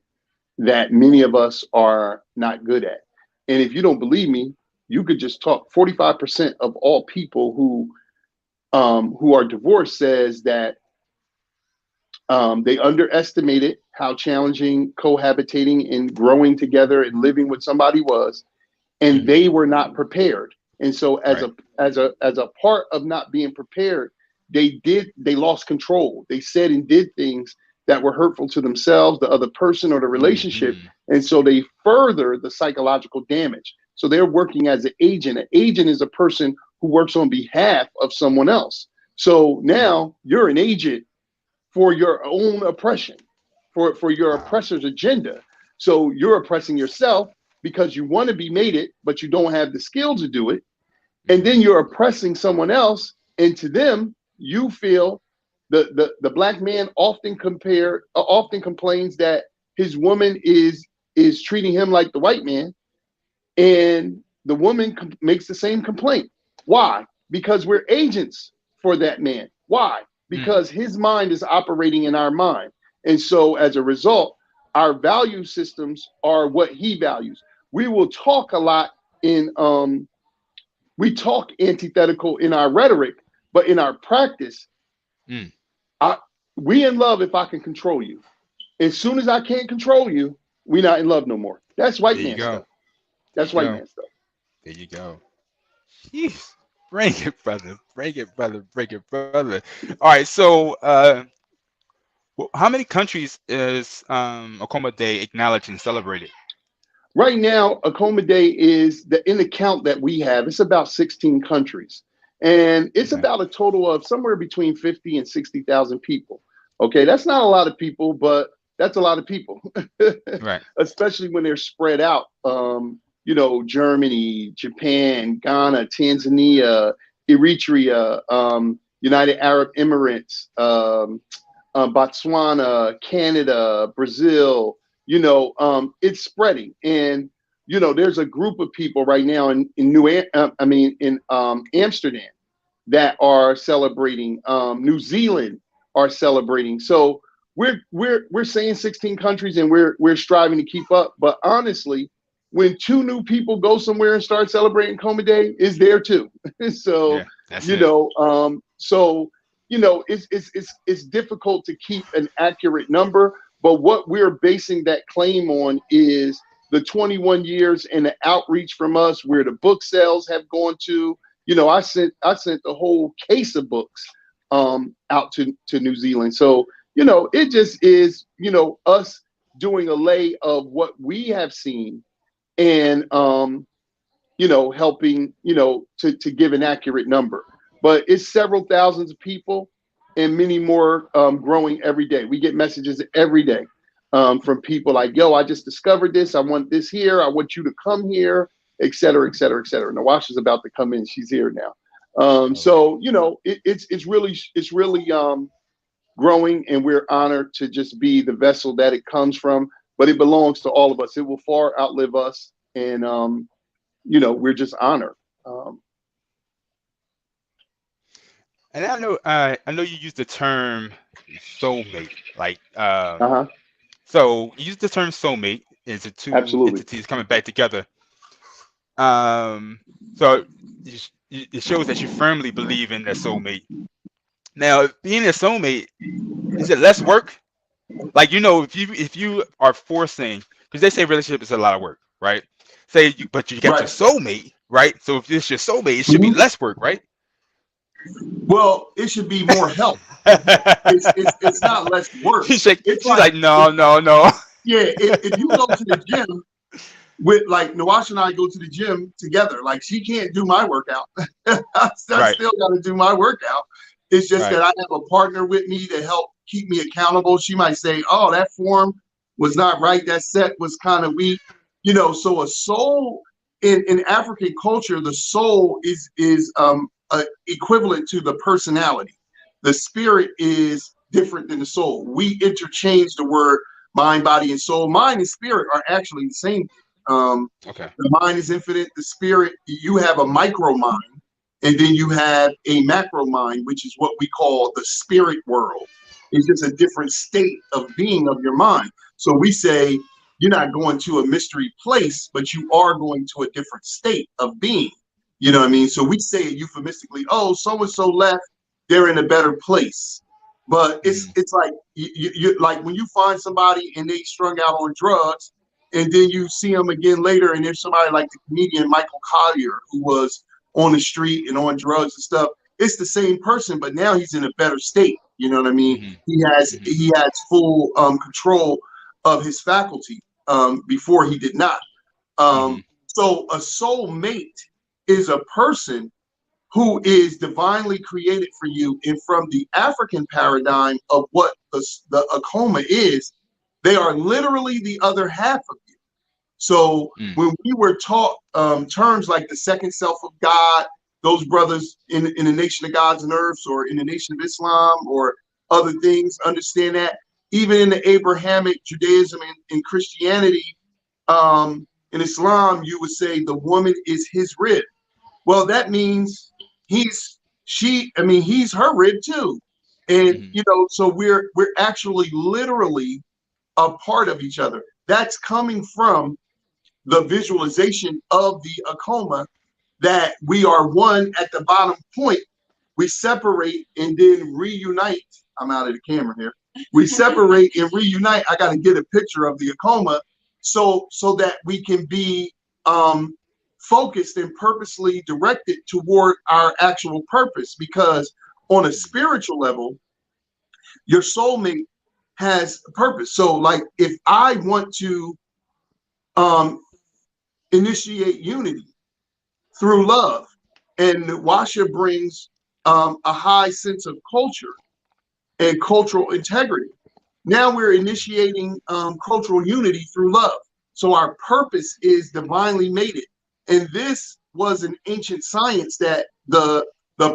that many of us are not good at. And if you don't believe me, you could just talk. 45% of all people who are divorced says that they underestimated how challenging cohabitating and growing together and living with somebody was, and they were not prepared. And so as a part of not being prepared, they lost control. They said and did things that were hurtful to themselves, the other person, or the relationship. And so they further the psychological damage. So they're working as an agent. An agent is a person who works on behalf of someone else. So now you're an agent for your own oppression, for your oppressor's agenda. So you're oppressing yourself because you want to be mated, but you don't have the skill to do it. And then you're oppressing someone else, and to them, you feel the black man often complains that his woman is treating him like the white man, and the woman makes the same complaint. Why? Because we're agents for that man. Why? Because his mind is operating in our mind. And so as a result, our value systems are what he values. We will talk a lot we talk antithetical in our rhetoric, but in our practice, we in love if I can control you. As soon as I can't control you, we not in love no more. That's white man stuff. That's white man stuff. There you go. Jeez. Bring it, brother. Bring it, brother. Bring it, brother. All right. So, how many countries is Akoma Day acknowledged and celebrated? Right now, Akoma Day is in the count that we have. It's about 16 countries, and it's about a total of somewhere between 50 and 60,000 people. Okay, that's not a lot of people, but that's a lot of people, right? Especially when they're spread out. You know, Germany, Japan, Ghana, Tanzania, Eritrea, United Arab Emirates, Botswana, Canada, Brazil. You know, it's spreading, and you know, there's a group of people right now in Amsterdam that are celebrating. New Zealand are celebrating. So we're saying 16 countries, and we're striving to keep up. But honestly, when two new people go somewhere and start celebrating Akoma Day, is there too. So it's difficult to keep an accurate number. But what we're basing that claim on is the 21 years and the outreach from us, where the book sales have gone to. You know, I sent the whole case of books out to New Zealand. So, you know, it just is, you know, us doing a lay of what we have seen and, you know, helping, you know, to give an accurate number. But it's several thousands of people and many more growing every day. We get messages every day from people like, yo, I just discovered this. I want this here. I want you to come here, et cetera, et cetera, et cetera. Nwasha's about to come in. She's here now. So, you know, it's really growing, and we're honored to just be the vessel that it comes from, but it belongs to all of us. It will far outlive us. And, you know, we're just honored. And I know you use the term soulmate, like, so you use the term soulmate is the two entities coming back together. So it shows that you firmly believe in that soulmate. Now, being a soulmate, is it less work? Like, you know, if you are forcing, because they say relationship is a lot of work, right? But you got your soulmate, right? So if it's your soulmate, it should be less work, right? Well, it should be more help. It's not less work. She's like, no. Yeah, if you go to the gym with, like, Nwasha and I go to the gym together. Like, she can't do my workout. I still got to do my workout. It's just that I have a partner with me to help keep me accountable. She might say, oh, that form was not right. That set was kind of weak. You know, so a soul in African culture, the soul is equivalent to the personality. The spirit is different than the soul. We interchange the word mind, body, and soul. Mind and spirit are actually the same. The mind is infinite. The spirit, you have a micro mind, and then you have a macro mind, which is what we call the spirit world. It's just a different state of being of your mind. So we say you're not going to a mystery place, but you are going to a different state of being. You know what I mean? So we say it euphemistically, oh, so-and-so left, they're in a better place. But it's like, you like when you find somebody and they strung out on drugs, and then you see them again later, and there's somebody like the comedian Michael Collier, who was on the street and on drugs and stuff. It's the same person, but now he's in a better state. You know what I mean? He has full control of his faculty. Before he did not. So a soulmate is a person who is divinely created for you. And from the African paradigm of what the Akoma is, they are literally the other half of you. So when we were taught terms like the second self of God, those brothers in the Nation of Gods and Earths, or in the Nation of Islam, or other things, understand that. Even in the Abrahamic Judaism and Christianity, in Islam, you would say the woman is his rib. Well, that means he's her rib too. And you know, so we're actually literally a part of each other. That's coming from the visualization of the Akoma, that we are one at the bottom point. We separate and then reunite. I'm out of the camera here. We separate and reunite. I got to get a picture of the Akoma so that we can be focused and purposely directed toward our actual purpose. Because on a spiritual level, your soulmate has a purpose. So like if I want to initiate unity through love, and Nwasha brings a high sense of culture and cultural integrity. Now we're initiating cultural unity through love. So our purpose is divinely mated. And this was an ancient science that the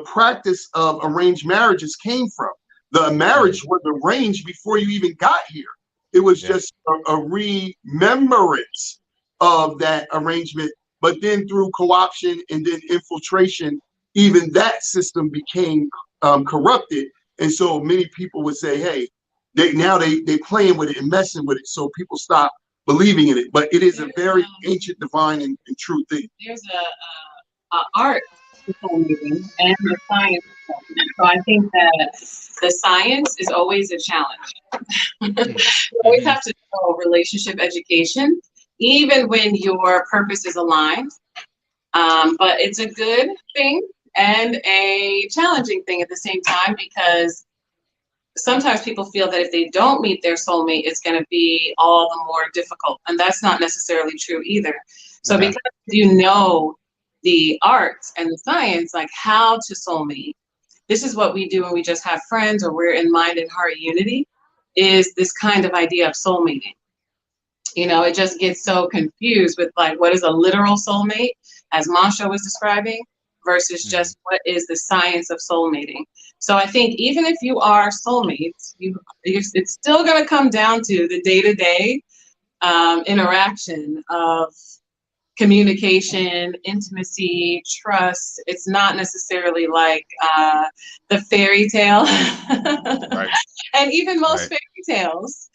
practice of arranged marriages came from. The marriage was arranged before you even got here. It was just a remembrance of that arrangement. But then through co-option and then infiltration, even that system became corrupted. And so many people would say, hey, they playing with it and messing with it. So people stop believing in it. But it is a very ancient, divine, and true thing. There's a art to soulmating and the science. So I think that the science is always a challenge. You always have to know relationship education, even when your purpose is aligned. But it's a good thing and a challenging thing at the same time, because sometimes people feel that if they don't meet their soulmate, it's going to be all the more difficult. And that's not necessarily true either. So because you know the arts and the science, like how to soulmate, this is what we do when we just have friends or we're in mind and heart unity, is this kind of idea of soulmating. You know, it just gets so confused with like, what is a literal soulmate, as Montsho was describing, versus just what is the science of soulmating. So I think even if you are soulmates, it's still going to come down to the day-to-day interaction of communication, intimacy, trust. It's not necessarily like the fairy tale. And even most fairy tales,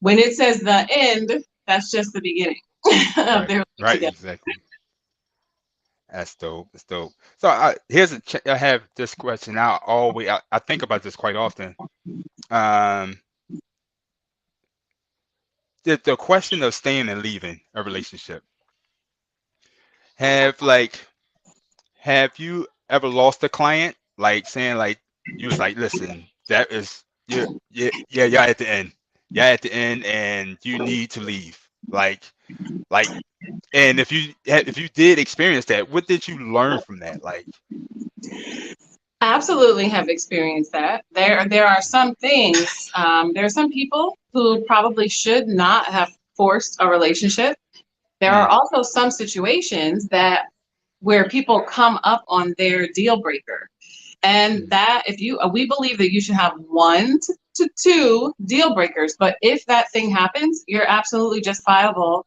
when it says the end, that's just the beginning of their life together. Exactly. That's dope. That's dope. So I have this question. I think about this quite often. The question of staying and leaving a relationship. Have you ever lost a client? Like saying like, you was like, listen, that is you're at the end. You're at the end and you need to leave. Like, and if you did experience that, what did you learn from that? Like, I absolutely have experienced that. There are some things, there are some people who probably should not have forced a relationship. There are also some situations where people come up on their deal breaker. And that we believe that you should have 1 to 2 deal breakers. But if that thing happens, you're absolutely justifiable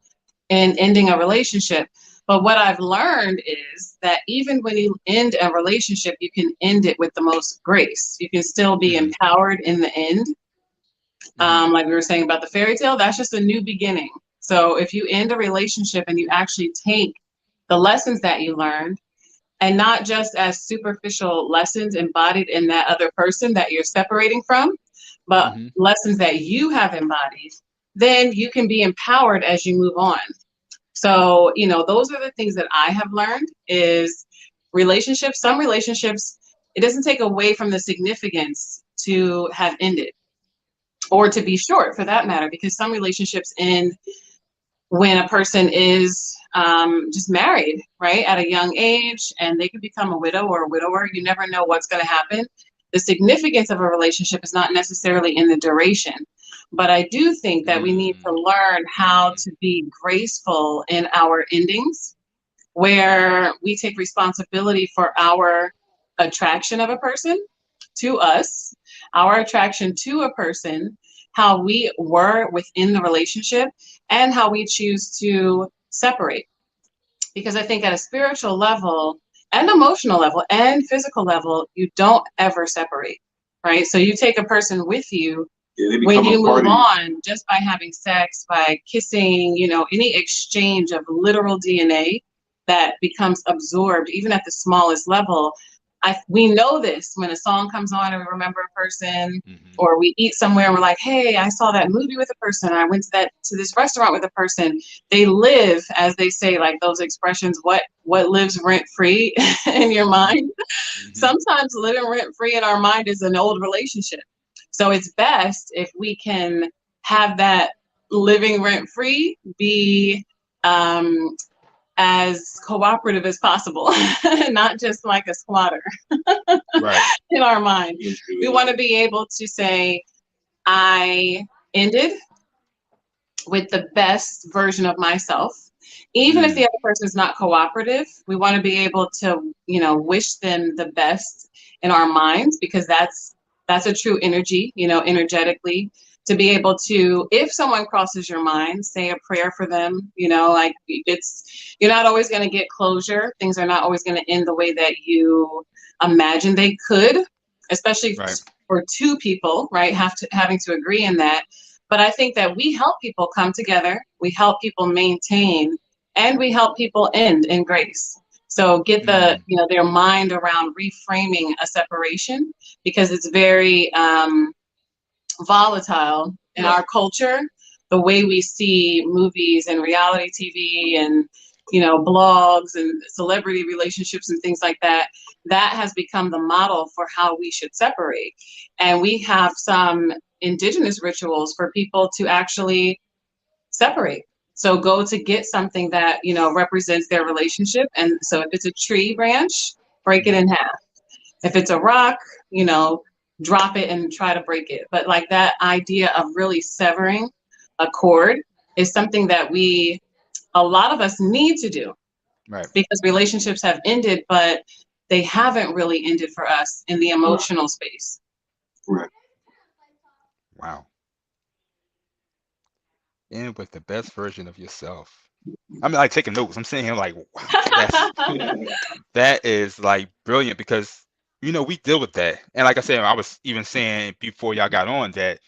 in ending a relationship. But what I've learned is that even when you end a relationship, you can end it with the most grace. You can still be empowered in the end. Like we were saying about the fairy tale, that's just a new beginning. So if you end a relationship and you actually take the lessons that you learned, and not just as superficial lessons embodied in that other person that you're separating from, but lessons that you have embodied, then you can be empowered as you move on. So, you know, those are the things that I have learned is relationships. Some relationships, it doesn't take away from the significance to have ended, or to be short for that matter, because some relationships end when a person is just married, right, at a young age, and they could become a widow or a widower. You never know what's going to happen. The significance of a relationship is not necessarily in the duration, but I do think that we need to learn how to be graceful in our endings, where we take responsibility for our attraction of a person to us, our attraction to a person, how we were within the relationship, and how we choose to separate. Because I think at a spiritual level and emotional level and physical level, you don't ever separate, right? So you take a person with you they when become you a part move of you. on, just by having sex, by kissing, you know, any exchange of literal DNA that becomes absorbed, even at the smallest level. We know this when a song comes on and we remember a person, or we eat somewhere and we're like, hey, I saw that movie with a person. I went to this restaurant with a person. They live, as they say, like those expressions, what lives rent free in your mind. Sometimes living rent free in our mind is an old relationship. So it's best if we can have that living rent free be as cooperative as possible, not just like a squatter in our mind. We want to be able to say, I ended with the best version of myself. Even if the other person is not cooperative, we want to be able to, you know, wish them the best in our minds, because that's a true energy, you know, energetically, to be able to, if someone crosses your mind, say a prayer for them, you know, like you're not always going to get closure. Things are not always going to end the way that you imagine they could, especially for two people, right? Having to agree in that. But I think that we help people come together, we help people maintain, and we help people end in grace. So get the, you know, their mind around reframing a separation, because it's very volatile in our culture. The way we see movies and reality TV and, you know, blogs and celebrity relationships and things like that, that has become the model for how we should separate. And we have some indigenous rituals for people to actually separate. So go to get something that, you know, represents their relationship. And so if it's a tree branch, break it in half. If it's a rock, you know, drop it and try to break it. But like that idea of really severing a cord is something that a lot of us need to do. Right. Because relationships have ended, but they haven't really ended for us in the emotional space. Right. Wow. End with the best version of yourself. I'm like taking notes. I'm sitting here like, wow, that is like brilliant, because you know we deal with that. And like I said, I was even saying before y'all got on that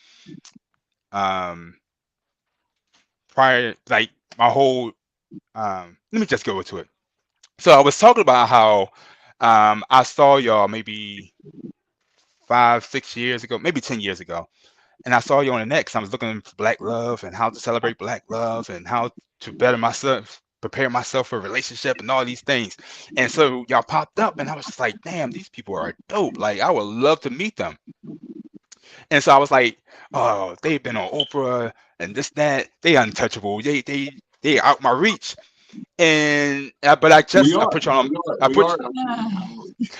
prior, like my whole let me just go into it. So I was talking about how I saw y'all maybe 5-6 years ago, maybe 10 years ago. And I saw you on the net because I was looking for Black love and how to celebrate Black love and how to better myself, prepare myself for a relationship and all these things. And so y'all popped up and I was just like, damn, these people are dope. Like, I would love to meet them. And so I was like, oh, they've been on Oprah and this, that. They untouchable. They out my reach. And but I put you on.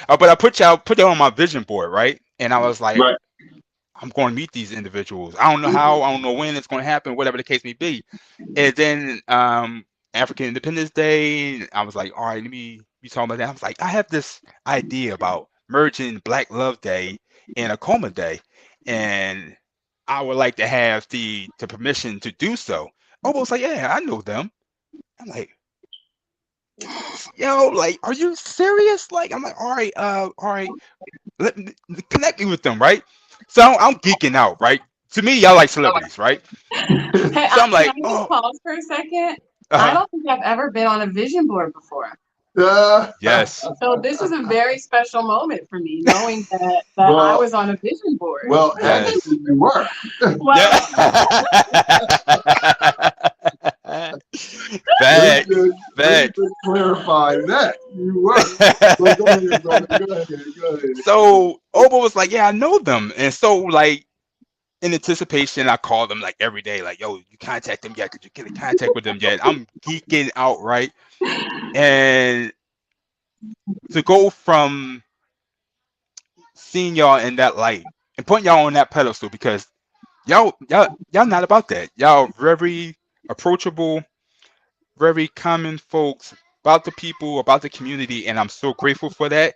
But I put you on my vision board, right? And I was like, I'm going to meet these individuals. I don't know how, I don't know when it's going to happen, whatever the case may be. And then African Independence Day, I was like, all right, let me be talking about that. I was like, I have this idea about merging Black Love Day and Akoma Day, and I would like to have the permission to do so. Obo was like, yeah, I know them. I'm like, yo, like, are you serious? Like, I'm like, all right, let me connect me with them, right? So I'm geeking out, right? To me, y'all like celebrities, right? Hey, So I'm like, can I just pause for a second? Uh-huh. I don't think I've ever been on a vision board before. Yes. So this is a very special moment for me, knowing that I was on a vision board. Well, actually, you were. Facts. Let's just clarify that. You were. Go ahead, brother. Go ahead. So Obo was like, yeah, I know them. And so, like, in anticipation, I call them like every day, like, yo, you contact them yet? Could you get in contact with them yet? I'm geeking out, right? And to go from seeing y'all in that light and putting y'all on that pedestal, because y'all not about that. Y'all very approachable, very common folks, about the people, about the community, and I'm so grateful for that.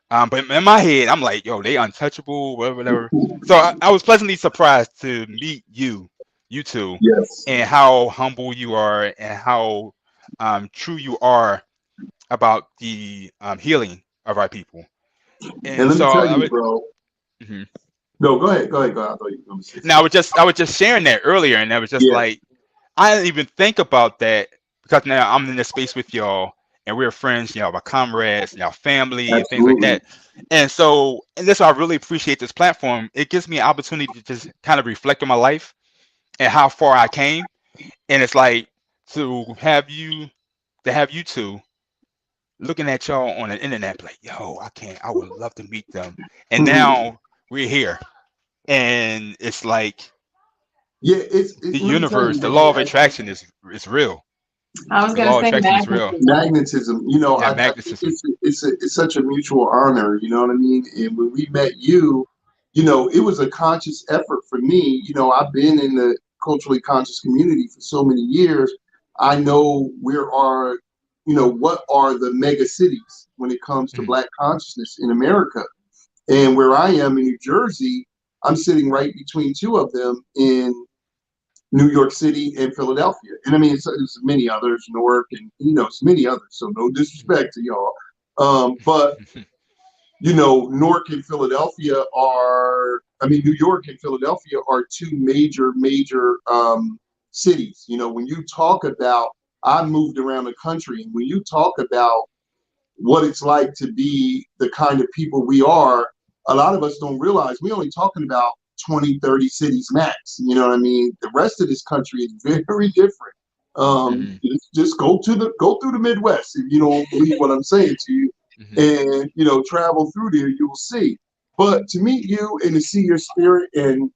But in my head, I'm like, yo, they untouchable, whatever. So I was pleasantly surprised to meet you two, and how humble you are, and how true you are about the healing of our people. And let me tell you, bro, No, go ahead. Go ahead. I thought you were going to say Now, something. I was just sharing that earlier, and I was just Yeah, like, I didn't even think about that because now I'm in this space with y'all, and we're friends, my comrades, family, and things like absolutely. that. And so, and this, I really appreciate this platform. It gives me an opportunity to just kind of reflect on my life and how far I came. And it's like to have you two looking at y'all on the internet, like, yo, I would love to meet them. And Mhm. now we're here, and it's like Yeah, the let me tell universe, you, the man. law of attraction is real. I was The gonna law of say attraction is real. magnetism. Magnetism. You know, Yeah, I think magnetism. it's such a mutual honor. You know what I mean? And when we met you, you know, it was a conscious effort for me. You know, I've been in the culturally conscious community for so many years. I know what are the mega cities when it comes to Mhm. Black consciousness in America. And where I am in New Jersey, I'm sitting right between two of them in New York City and Philadelphia. And I mean, it's many others, Newark, and it's many others. So no disrespect to y'all. But Newark and Philadelphia New York and Philadelphia are two major cities. You know, when you talk about, I moved around the country, and when you talk about what it's like to be the kind of people we are, a lot of us don't realize we're only talking about 20, 30 cities max. You know what I mean? The rest of this country is very different. Mhm. Just go through the Midwest if you don't believe what I'm saying to you, Mhm. and travel through there, you will see. But to meet you and to see your spirit, and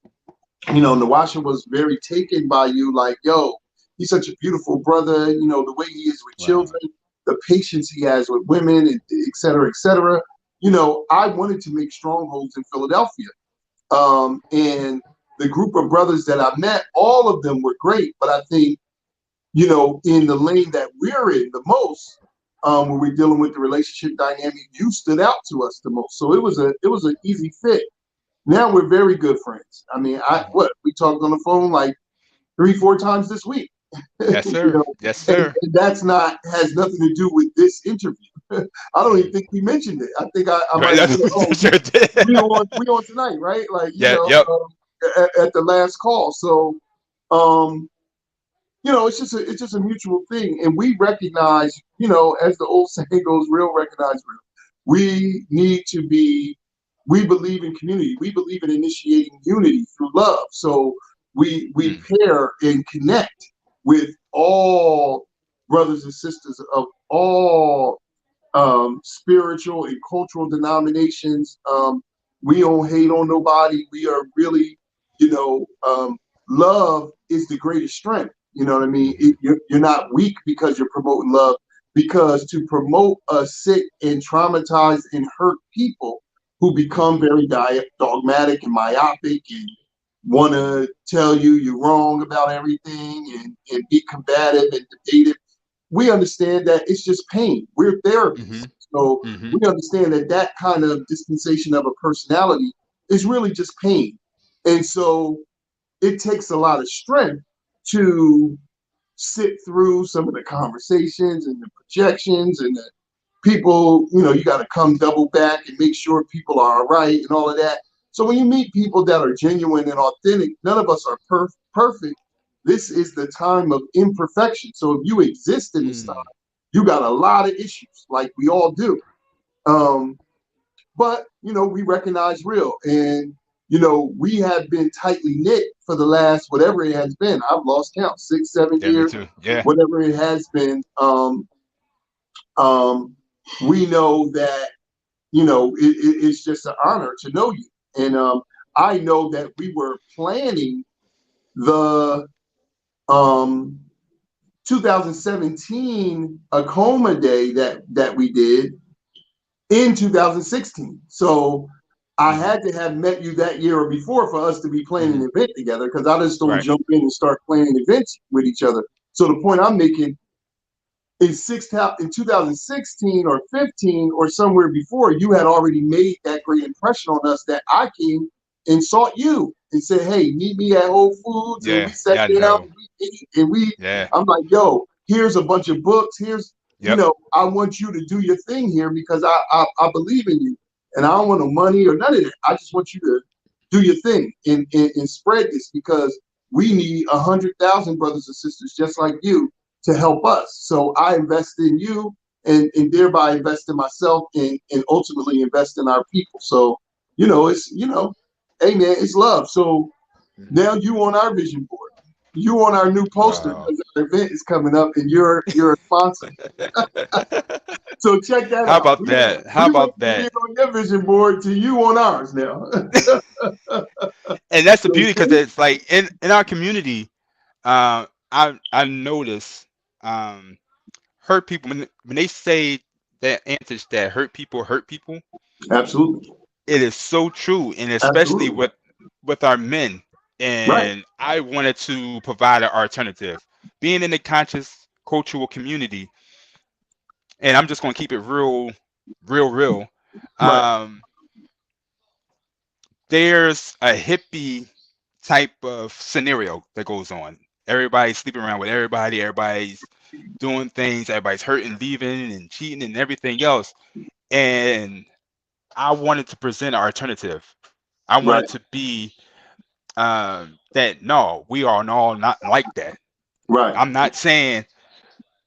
Nwasha was very taken by you, like, yo, he's such a beautiful brother, the way he is with Wow. children, the patience he has with women, and et cetera, et cetera. I wanted to make strongholds in Philadelphia. And the group of brothers that I met, all of them were great, but I think, in the lane that we're in the most, when we're dealing with the relationship dynamic, you stood out to us the most. So it was an easy fit. Now we're very good friends. I mean, Mhm. we talked on the phone like 3, 4 times this week. Yes, you sir. know, Yes, and, sir. and that's not has nothing to do with this interview. I don't even Mhm. think we mentioned it. I think I Right. might have That's said, "Oh, sure did. we on tonight, right?" Like, Yeah. Yep. at the last call. So, um, it's just a mutual thing, and we recognize, as the old saying goes, real recognize real. We need to be. We believe in community. We believe in initiating unity through love. So we Mm. pair and connect with all brothers and sisters of all spiritual and cultural denominations. We don't hate on nobody. We are really, love is the greatest strength. You know what I mean? Mhm. You're not weak because you're promoting love, because to promote a sick and traumatized and hurt people who become Mhm. very dogmatic and myopic and want to tell you you're wrong about everything, and be combative and debative. We understand that it's just pain. We're therapists. Mhm. So Mhm. we understand that kind of dispensation of a personality is really just pain. And so it takes a lot of strength to sit through some of the conversations and the projections and the people, you got to come double back and make sure people are all right and all of that. So when you meet people that are genuine and authentic, none of us are perfect. This is the time of imperfection. So if you exist in this time, Mm. you got a lot of issues, like we all do. Um, but we recognize real, and we have been tightly knit for the last, whatever it has been. I've lost count, 6, 7 Yeah, me years, too. Yeah. whatever it has been. Um, we know that it's just an honor to know you, and I know that we were planning the um 2017 Akoma Day that we did in 2016. So I Mhm. had to have met you that year or before for us to be planning Mhm. an event together, because I just don't Right. jump in and start planning events with each other. So the point I'm making in 2016 or 15 or somewhere before, you had already made that great impression on us that I came and sought you and said, "Hey, meet me at Whole Foods," and we Yeah. sat Yeah, I down know. and we ate, and Yeah. I'm like, "Yo, here's a bunch of books. Here's, Yep. I want you to do your thing here, because I believe in you, and I don't want no money or none of that. I just want you to do your thing and spread this, because we need 100,000 brothers and sisters just like you to help us. So I invest in you and thereby invest in myself and ultimately invest in our people. So, it's, hey man, it's love. So now you on our vision board, you on our new poster, because our event is coming up and you're a sponsor. So check that How out. about that? How about that? On your vision board to you on ours now. And that's the beauty, because it's like in our community, I notice hurt people, when they say that answers that hurt people, Absolutely. it is so true, and especially with our men. And I wanted to provide an alternative, being in the conscious cultural community. And I'm just going to keep it real. There's a hippie type of scenario that goes on. Everybody's sleeping around with everybody. Everybody's doing things. Everybody's hurting, leaving, and cheating, and everything else. And I wanted to present an alternative. I wanted to be that no, we are all not like that. I'm not saying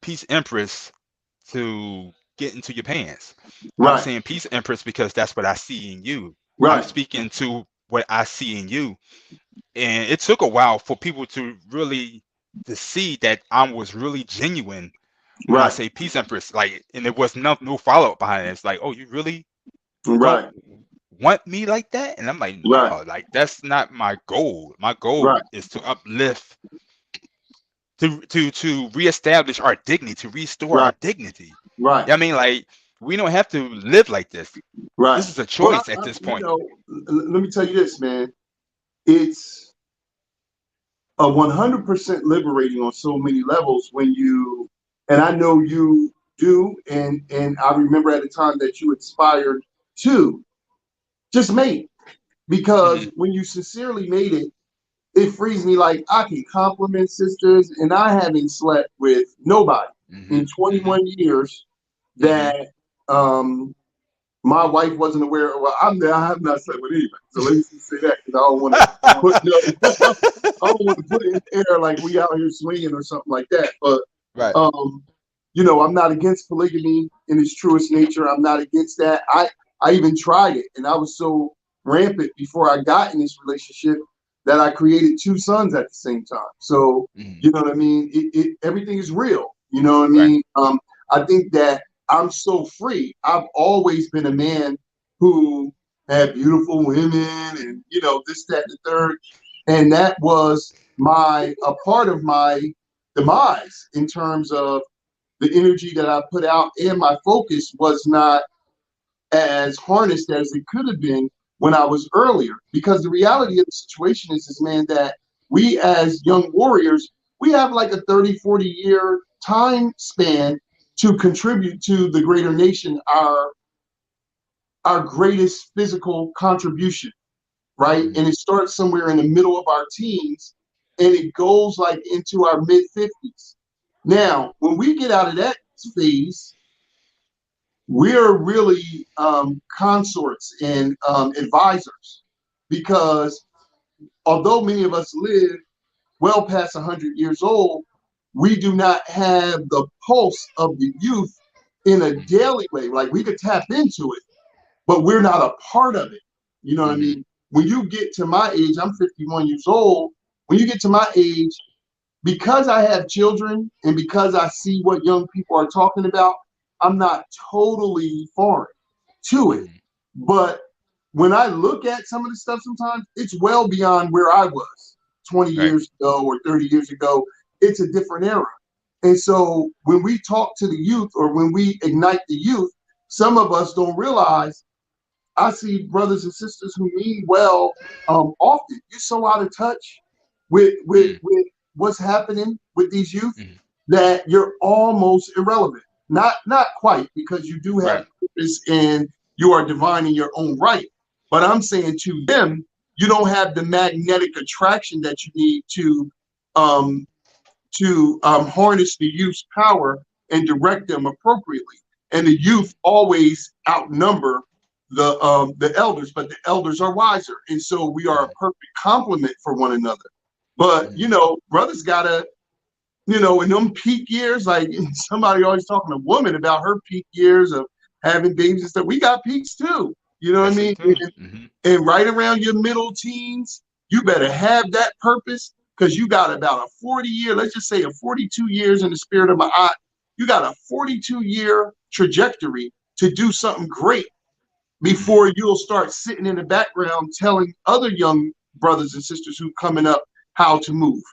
peace empress to get into your pants. I'm saying peace empress because that's what I see in you. I'm speaking to what I see in you. And it took a while for people to see that I was really genuine when I say peace empress. Like, and there was no follow-up behind it. It's like, oh, you really don't want me like that? And I'm like, no, like that's not my goal. My goal is to uplift, to reestablish our dignity, to restore our dignity. I mean, like, we don't have to live like this. This is a choice at this point. Let me tell you this, man. It's a 100% liberating on so many levels when you, and I know you do, and I remember at the time that you aspired to just make, because when you sincerely made it, it frees me. Like, I can compliment sisters, and I haven't slept with nobody in 21 years that my wife wasn't aware of. Well, I have not slept with anybody. So let me just say that, because I don't want to put it in the air like we out here swinging or something like that. But I'm not against polygamy in its truest nature. I'm not against that. I even tried it, and I was so rampant before I got in this relationship that I created 2 sons at the same time. So you know what I mean? Everything is real. You know what I mean? I think that I'm so free. I've always been a man who had beautiful women and, this, that, and the third. And that was a part of my demise in terms of the energy that I put out, and my focus was not as harnessed as it could have been when I was earlier. Because the reality of the situation is man, that we as young warriors, we have like a 30, 40-year time span to contribute to the greater nation, our greatest physical contribution, right? And it starts somewhere in the middle of our teens, and it goes like into our mid-50s. Now, when we get out of that phase, we're really consorts and advisors, because although many of us live well past 100 years old, we do not have the pulse of the youth in a daily way. Like, we could tap into it, but we're not a part of it. You know what I mean? When you get to my age, I'm 51 years old. When you get to my age, because I have children and because I see what young people are talking about, I'm not totally foreign to it. But when I look at some of the stuff sometimes, it's well beyond where I was 20 years ago or 30 years ago. It's a different era. And so when we talk to the youth, or when we ignite the youth, some of us don't realize, I see brothers and sisters who mean well often. You're so out of touch with what's happening with these youth that you're almost irrelevant. Not quite, because you do have purpose and you are divine in your own right. But I'm saying to them, you don't have the magnetic attraction that you need to harness the youth's power and direct them appropriately. And the youth always outnumber the elders, but the elders are wiser, and so we are a perfect complement for one another. But you know, brothers gotta, you know, in them peak years, like somebody always talking to a woman about her peak years of having babies and stuff. We got peaks too. You know what I mean? And right around your middle teens, you better have that purpose, because you got about a 40-year, let's just say a 42 years in the spirit of Ma'at. You got a 42-year trajectory to do something great before you'll start sitting in the background telling other young brothers and sisters who coming up how to move.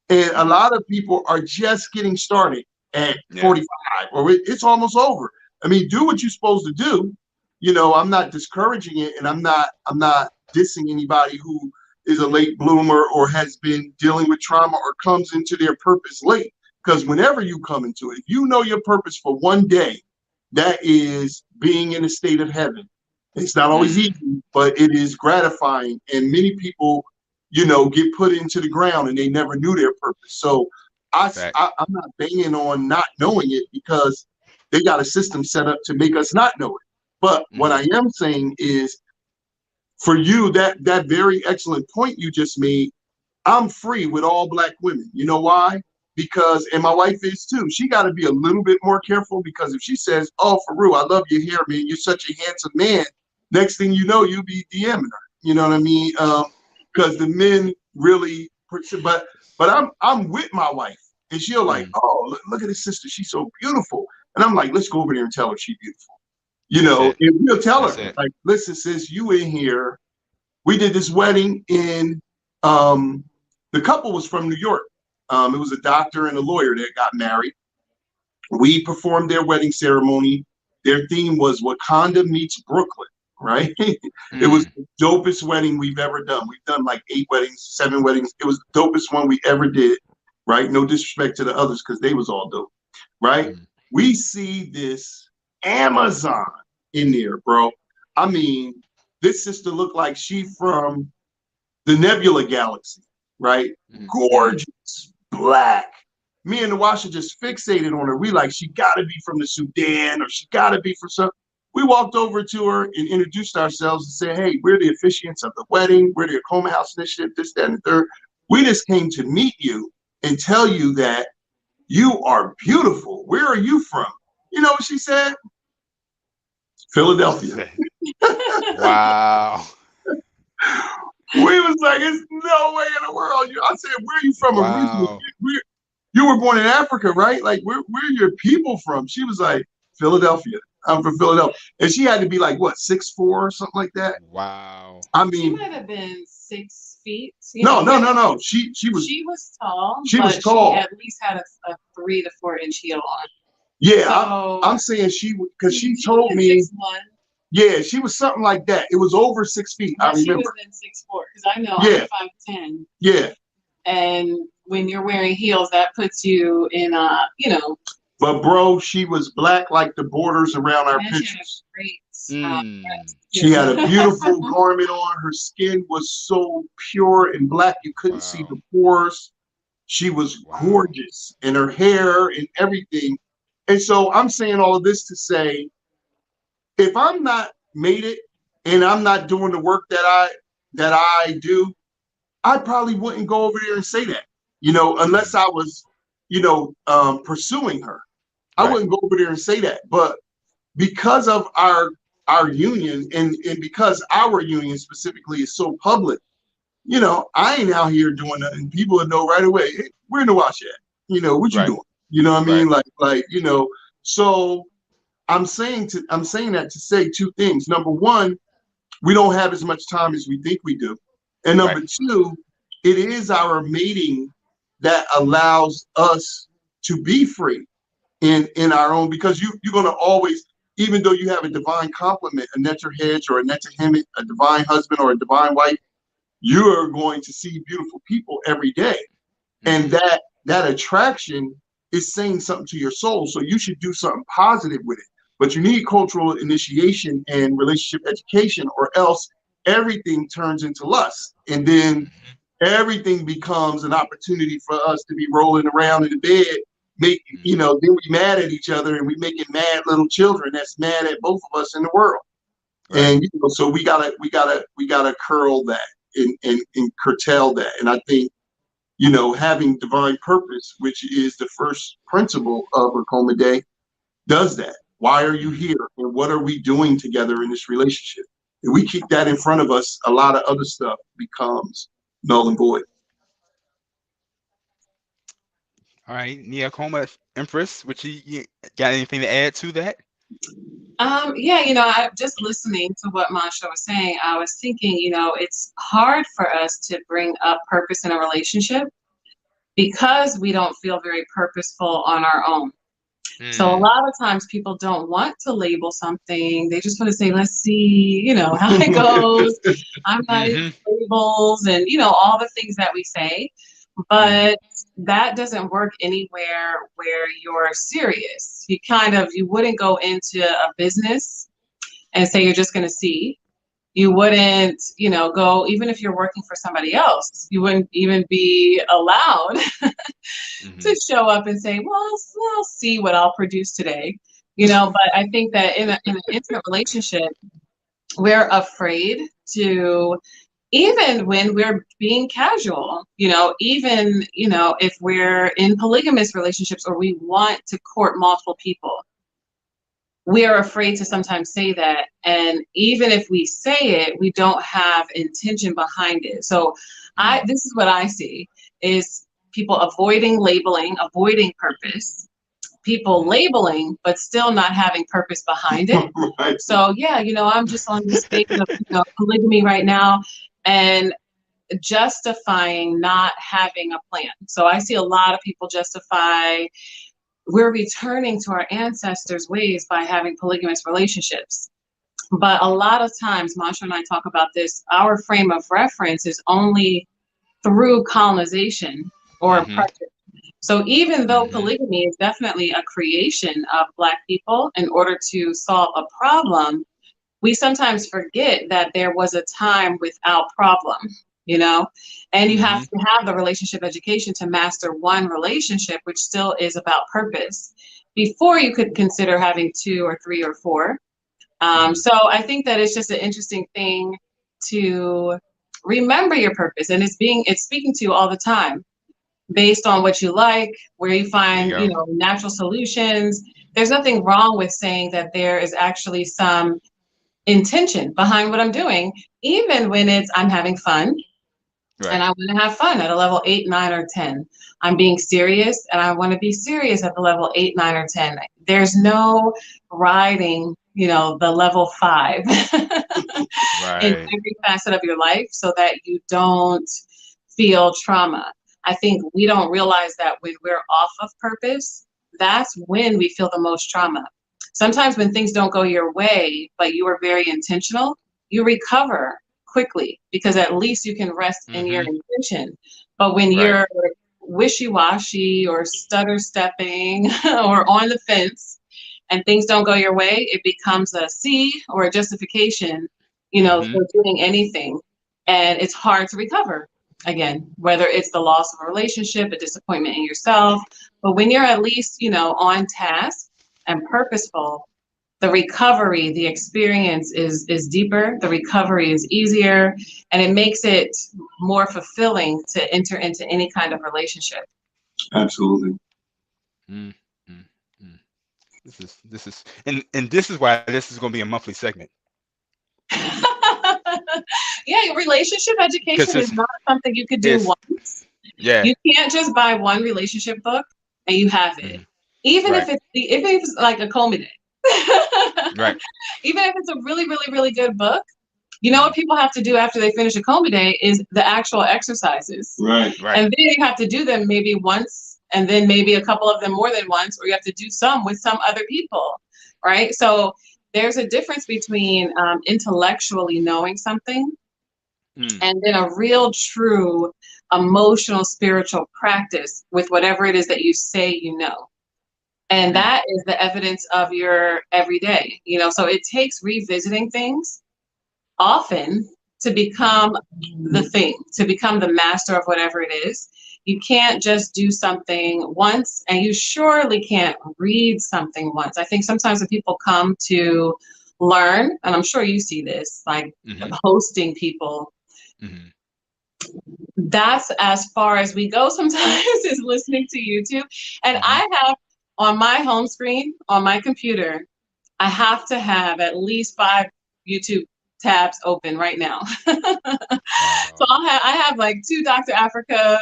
And a lot of people are just getting started at 45, or it's almost over. I mean, do what you're supposed to do. You know, I'm not discouraging it, and I'm not dissing anybody who is a late bloomer or has been dealing with trauma or comes into their purpose late. Because whenever you come into it, if you know your purpose for one day, that is being in a state of heaven. It's not always easy, but it is gratifying. And many people, you know, get put into the ground and they never knew their purpose. So I'm not banging on not knowing it, because they got a system set up to make us not know it. But what I am saying is, for you, that very excellent point you just made, I'm free with all Black women. You know why? Because, and my wife is too, she got to be a little bit more careful, because if she says, "Oh, Farugh, I love your hair, man, you're such a handsome man," next thing you know, you'll be DMing her. You know what I mean? Because the men really, but I'm with my wife, and she'll like, "Oh, look at his sister, she's so beautiful," and I'm like, "Let's go over there and tell her she's beautiful." You know, and we'll tell her, like, "Listen, sis, you in here. We did this wedding in, the couple was from New York. It was a doctor and a lawyer that got married. We performed their wedding ceremony. Their theme was Wakanda meets Brooklyn, right? It was the dopest wedding we've ever done. We've done like 8 weddings, 7 weddings. It was the dopest one we ever did, right? No disrespect to the others, because they was all dope, right? We see this Amazon in there, bro. I mean, this sister looked like she from the Nebula Galaxy, right? Gorgeous, Black. Me and Nwasha just fixated on her. We like, she gotta be from the Sudan, or she gotta be from some. We walked over to her and introduced ourselves and said, "Hey, we're the officiants of the wedding. We're the Akoma House Initiative, this, that, and the third. We just came to meet you and tell you that you are beautiful. Where are you from?" You know what she said? Philadelphia. Wow. We was like, "It's no way in the world." I said, "Where are you from originally? You were born in Africa, right? Like, where are your people from?" She was like, "Philadelphia. I'm from Philadelphia." And she had to be like, what, 6'4" or something like that? Wow. I mean, she might have been 6 feet. No. She was tall. She was tall. She at least had a 3 to 4 inch heel on. Yeah, so, I'm saying because she told me. 6'1". Yeah, she was something like that. It was over 6 feet. I remember. She was in 6'4", because I know I'm 5'10". Yeah. And when you're wearing heels, that puts you in you know. But bro, she was Black like the borders around our pictures. She had a beautiful garment on. Her skin was so pure and Black, you couldn't see the pores. She was gorgeous, and her hair and everything. And so I'm saying all of this to say, if I'm not made it and I'm not doing the work that I do, I probably wouldn't go over there and say that, you know, unless I was, you know, pursuing her. I wouldn't go over there and say that. But because of our union, and because our union specifically is so public, you know, I ain't out here doing nothing. People would know right away, "Hey, where Nwasha at? You know, what you doing?" You know what I mean? Like, you know, so I'm saying that to say 2 things. Number one, we don't have as much time as we think we do. And number 2, it is our mating that allows us to be free in our own, because you're going to always, even though you have a divine complement, a netter hedge or a netter hemet, a divine husband or a divine wife, you are going to see beautiful people every day. And that attraction is saying something to your soul. So you should do something positive with it. But you need cultural initiation and relationship education, or else everything turns into lust. And then everything becomes an opportunity for us to be rolling around in the bed, you know, then we mad at each other, and we making mad little children that's mad at both of us in the world. And so we gotta curl that and curtail that. And I think, having divine purpose, which is the first principle of Akoma Day, does that. Why are you here? And what are we doing together in this relationship? If we keep that in front of us, a lot of other stuff becomes null and void. All right, Nia Akoma, Empress, which you got anything to add to that? Yeah, I just listening to what Montsho was saying, I was thinking, it's hard for us to bring up purpose in a relationship because we don't feel very purposeful on our own. So a lot of times people don't want to label something. They just want to say, let's see, how it goes. I'm not into labels and, all the things that we say. But that doesn't work anywhere where you're serious. You wouldn't go into a business and say you're just going to see. You wouldn't, go, even if you're working for somebody else, you wouldn't even be allowed to show up and say, well, we'll see what I'll produce today. But I think that in an intimate relationship, we're afraid to, even when we're being casual, even, if we're in polygamous relationships or we want to court multiple people, we are afraid to sometimes say that. And even if we say it, we don't have intention behind it. So this is what I see is people avoiding labeling, avoiding purpose, people labeling, but still not having purpose behind it. Right. So yeah, I'm just on this stage of polygamy right now and justifying not having a plan. So I see a lot of people justify we're returning to our ancestors' ways by having polygamous relationships. But a lot of times, Montsho and I talk about this, our frame of reference is only through colonization or oppression. So even though polygamy is definitely a creation of Black people in order to solve a problem, we sometimes forget that there was a time without problem. And you have to have the relationship education to master one relationship, which still is about purpose, before you could consider having 2 or 3 or 4. So I think that it's just an interesting thing to remember your purpose, and it's speaking to you all the time based on what you like, where you find, natural solutions. There's nothing wrong with saying that there is actually some intention behind what I'm doing, even when I'm having fun. Right. And I want to have fun at a level 8, 9, or 10. I'm being serious and I want to be serious at the level 8, 9, or 10. There's no riding, the level 5 right. in every facet of your life so that you don't feel trauma. I think we don't realize that when we're off of purpose, that's when we feel the most trauma. Sometimes when things don't go your way, but you are very intentional, you recover quickly because at least you can rest in your intention. But when you're wishy-washy or stutter stepping or on the fence and things don't go your way, it becomes a C or a justification, for doing anything. And it's hard to recover again, whether it's the loss of a relationship, a disappointment in yourself. But when you're at least, on task and purposeful, the recovery, the experience is deeper, the recovery is easier, and it makes it more fulfilling to enter into any kind of relationship. Absolutely. This is and this is why this is going to be a monthly segment. Yeah, relationship education is not something you could do once. Yeah. You can't just buy one relationship book and you have it. Even if it's like Akoma Day. Right. Even if it's a really, really, really good book, what people have to do after they finish Akoma Day is the actual exercises. Right. And then you have to do them maybe once, and then maybe a couple of them more than once, or you have to do some with some other people. Right. So there's a difference between intellectually knowing something and then a real, true, emotional, spiritual practice with whatever it is that you say you know. And that is the evidence of your everyday, so it takes revisiting things often to become the thing, to become the master of whatever it is. You can't just do something once, and you surely can't read something once. I think sometimes when people come to learn, and I'm sure you see this, like hosting people. That's as far as we go sometimes is listening to YouTube. And I have on my home screen, on my computer, I have to have at least 5 YouTube tabs open right now. So I have like 2 Dr. Afrika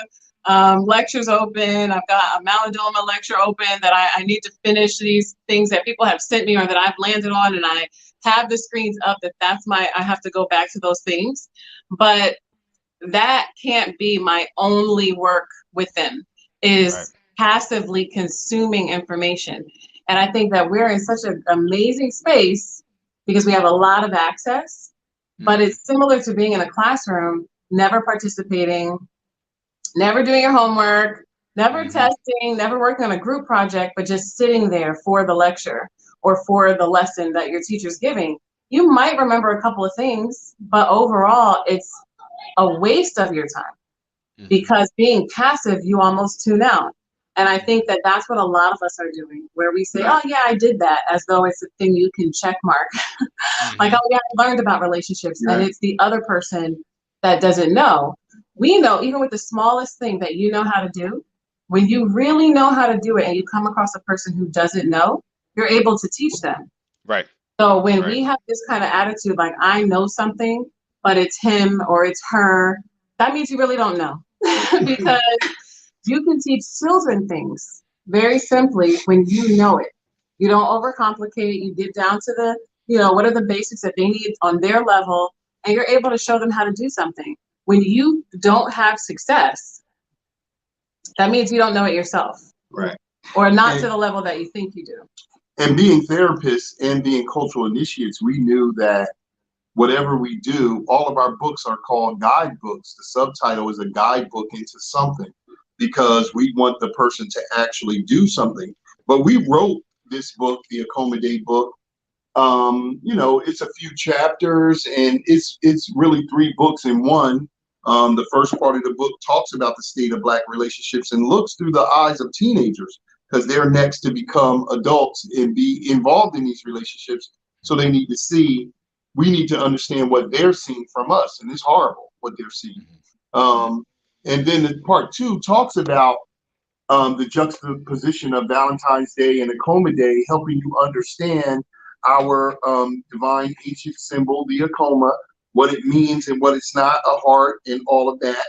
lectures open. I've got a Malindoma lecture open that I need to finish these things that people have sent me or that I've landed on, and I have the screens up I have to go back to those things. But that can't be my only work with them, is passively consuming information. And I think that we're in such an amazing space because we have a lot of access, but it's similar to being in a classroom, never participating, never doing your homework, never testing, never working on a group project, but just sitting there for the lecture or for the lesson that your teacher's giving. You might remember a couple of things, but overall it's a waste of your time because being passive, you almost tune out. And I think that that's what a lot of us are doing, where we say, oh yeah, I did that, as though it's a thing you can check mark. Like, oh yeah, I learned about relationships, and it's the other person that doesn't know. We know, even with the smallest thing that you know how to do, when you really know how to do it and you come across a person who doesn't know, you're able to teach them. Right. So when we have this kind of attitude, like I know something, but it's him or it's her, that means you really don't know. Because you can teach children things very simply when you know it. You don't overcomplicate. You get down to the, what are the basics that they need on their level, and you're able to show them how to do something. When you don't have success, that means you don't know it yourself. Right. Or not to the level that you think you do. And being therapists and being cultural initiates, we knew that whatever we do, all of our books are called guidebooks. The subtitle is a guidebook into something, because we want the person to actually do something. But we wrote this book, the Akoma Day book. It's a few chapters, and it's really 3 books in one. The first part of the book talks about the state of Black relationships and looks through the eyes of teenagers, because they're next to become adults and be involved in these relationships. So they need to see, we need to understand what they're seeing from us, and it's horrible what they're seeing. And then the part 2 talks about the juxtaposition of Valentine's Day and Akoma Day, helping you understand our divine ancient symbol, the Akoma, what it means and what it's not, a heart, and all of that,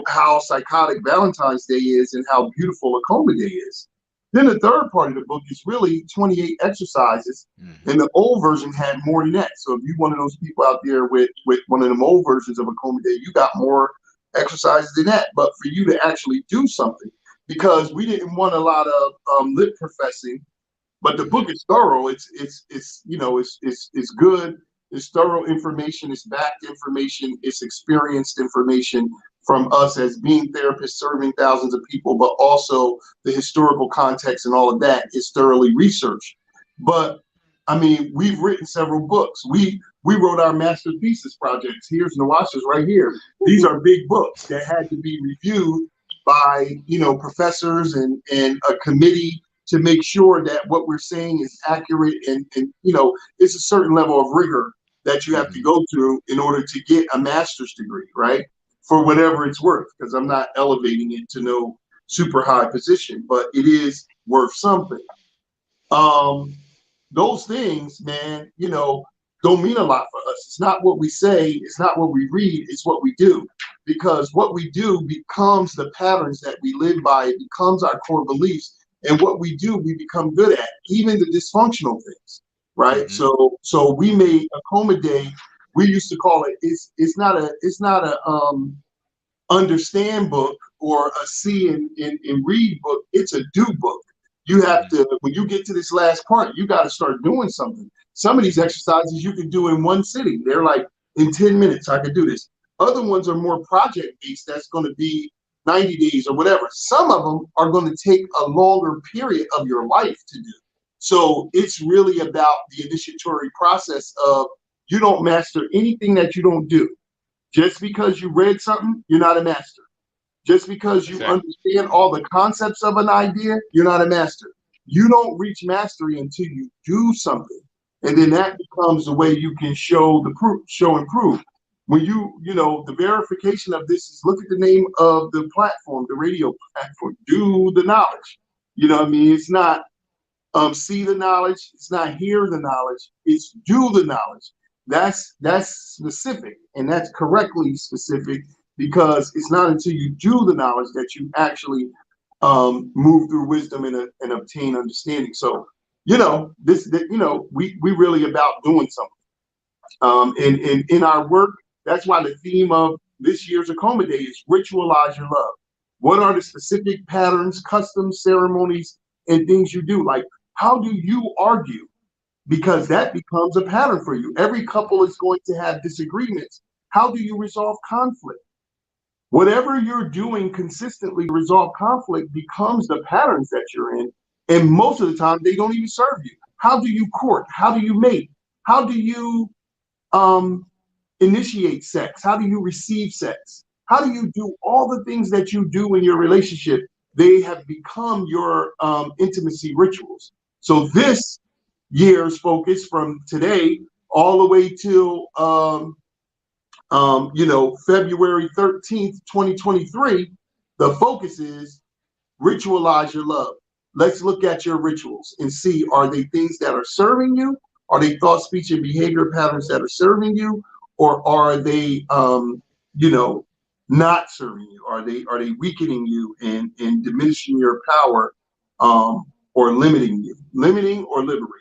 how psychotic Valentine's Day is and how beautiful Akoma Day is. Then the third part of the book is really 28 exercises, and the old version had more than that. So if you're one of those people out there with one of them old versions of Akoma Day, you got more exercises than that. But for you to actually do something, because we didn't want a lot of lip professing, but the book is thorough. It's good. It's thorough information. It's backed information. It's experienced information from us as being therapists serving thousands of people, but also the historical context and all of that is thoroughly researched. But I mean, we've written several books. We wrote our master thesis projects. Here's Nwasha's right here. These are big books that had to be reviewed by, professors and a committee to make sure that what we're saying is accurate. And it's a certain level of rigor that you have to go through in order to get a master's degree, right? For whatever it's worth, because I'm not elevating it to no super high position, but it is worth something. Those things, man, don't mean a lot for us. It's not what we say, it's not what we read, it's what we do. Because what we do becomes the patterns that we live by, it becomes our core beliefs, and what we do, we become good at, even the dysfunctional things, right? So we made Akoma Day. We used to call it, it's not a understand book or a see and read book. It's a do book. You have to, when you get to this last part, you got to start doing something. Some of these exercises you can do in one sitting. They're like, in 10 minutes, I could do this. Other ones are more project-based. That's going to be 90 days or whatever. Some of them are going to take a longer period of your life to do. So it's really about the initiatory process of, you don't master anything that you don't do. Just because you read something, you're not a master. Just because you understand all the concepts of an idea, you're not a master. You don't reach mastery until you do something. And then that becomes the way you can show the proof, show and prove. When the verification of this is, look at the name of the platform, the radio platform, do the knowledge. You know what I mean? It's not see the knowledge, it's not hear the knowledge, it's do the knowledge. That's specific, and that's correctly specific, because it's not until you do the knowledge that you actually move through wisdom and obtain understanding. So, we really about doing something. In our work, that's why the theme of this year's Akoma Day is ritualize your love. What are the specific patterns, customs, ceremonies, and things you do? Like, how do you argue? Because that becomes a pattern for you. Every couple is going to have disagreements. How do you resolve conflict? Whatever you're doing consistently to resolve conflict becomes the patterns that you're in. And most of the time, they don't even serve you. How do you court? How do you mate? How do you initiate sex? How do you receive sex? How do you do all the things that you do in your relationship? They have become your intimacy rituals. So this year's focus, from today all the way till February 13th, 2023, the focus is ritualize your love. Let's look at your rituals and see, are they things that are serving you? Are they thought, speech, and behavior patterns that are serving you? Or are they, not serving you? Are they weakening you and diminishing your power, or limiting or liberating?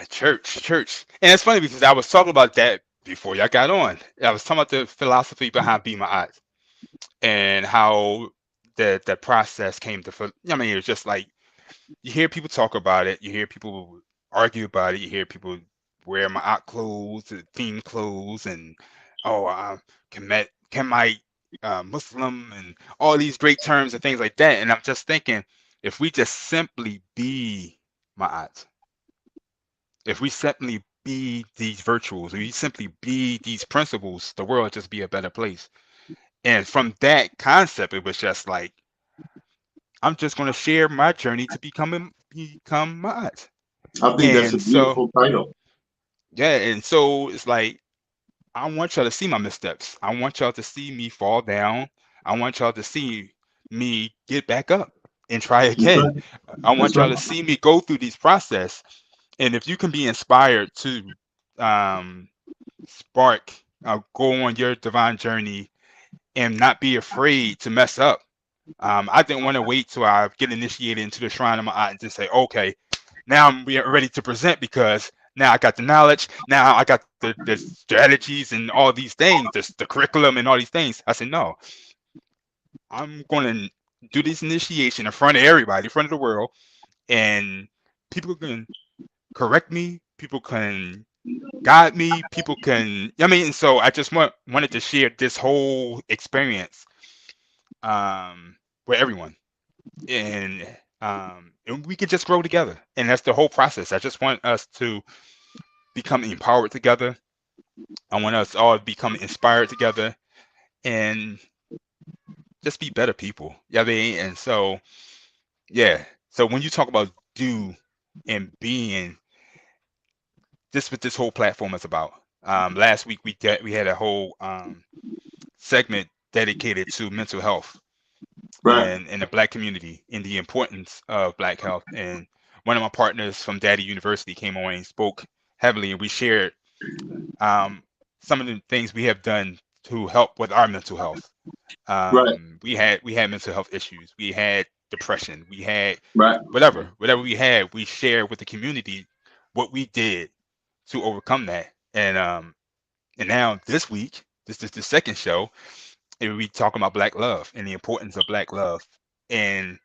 Church. And it's funny because I was talking about that before y'all got on. I was talking about the philosophy behind BMa'at and how the process came to, it's just like, you hear people talk about it, you hear people argue about it, you hear people wear Ma'at clothes, theme clothes, and can my Muslim, and all these great terms and things like that. And I'm just thinking, if we just simply be Ma'at, if we simply be these virtues, if we simply be these principles, the world would just be a better place. And from that concept, it was just like, I'm just going to share my journey to become Ma'at. I think that's a beautiful title. Yeah, and so it's like, I want y'all to see my missteps. I want y'all to see me fall down. I want y'all to see me get back up and try again. I want y'all to see me go through these process. And if you can be inspired to spark, go on your divine journey and not be afraid to mess up. I didn't want to wait till I get initiated into the shrine of Ma'at and just say, okay, now I'm ready to present, because now I got the knowledge. Now I got the strategies and all these things, the curriculum and all these things. I said, no, I'm going to do this initiation in front of everybody, in front of the world, and people can correct me. People can guide me. People can, and so I just wanted to share this whole experience with everyone, and we could just grow together. And that's the whole process. I just want us to become empowered together. I want us all to become inspired together and just be better people. And so, so when you talk about do and being, this what this whole platform is about. Last week we had a whole segment dedicated to mental health, and the Black community, and the importance of Black health. And one of my partners from Daddy University came on and spoke heavily, and we shared some of the things we have done to help with our mental health. We had mental health issues. We had depression. We had whatever we had. We shared with the community what we did to overcome that. And now this week, this is the second show, and we talking about Black love and the importance of Black love and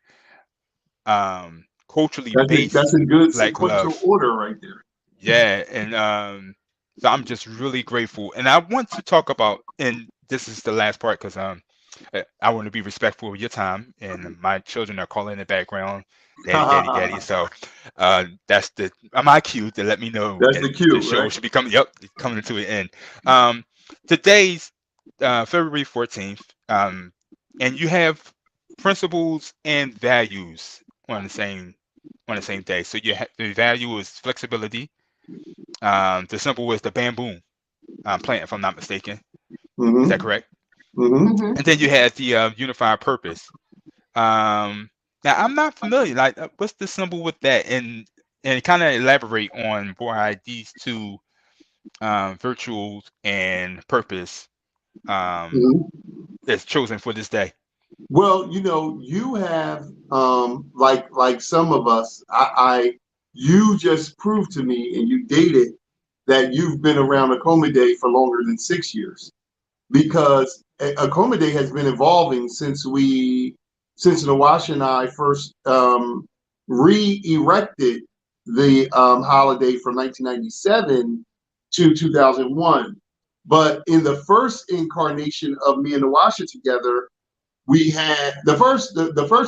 culturally based. That's a good Black sequential love. order right there. Yeah, and so I'm just really grateful, and I want to talk about, and this is the last part, because I want to be respectful of your time, and my children are calling in the background, daddy. So that's my cue to let me know that's the cue. The show should be coming. Yep, coming to an end. Today's February 14th, and you have principles and values on the on the same day. So the value is flexibility. The symbol was the bamboo plant, if I'm not mistaken. Is that correct? And then you had the unified purpose. Now I'm not familiar. Like, what's the symbol with that? And kind of elaborate on why these two virtues and purpose is chosen for this day. Well, you know, you have like some of us, you just proved to me, and you dated that you've been around Akoma Day for longer than 6 years, because Akoma Day has been evolving since Nwasha and I first re-erected the holiday from 1997 to 2001. But in the first incarnation of me and Nwasha together, we had the first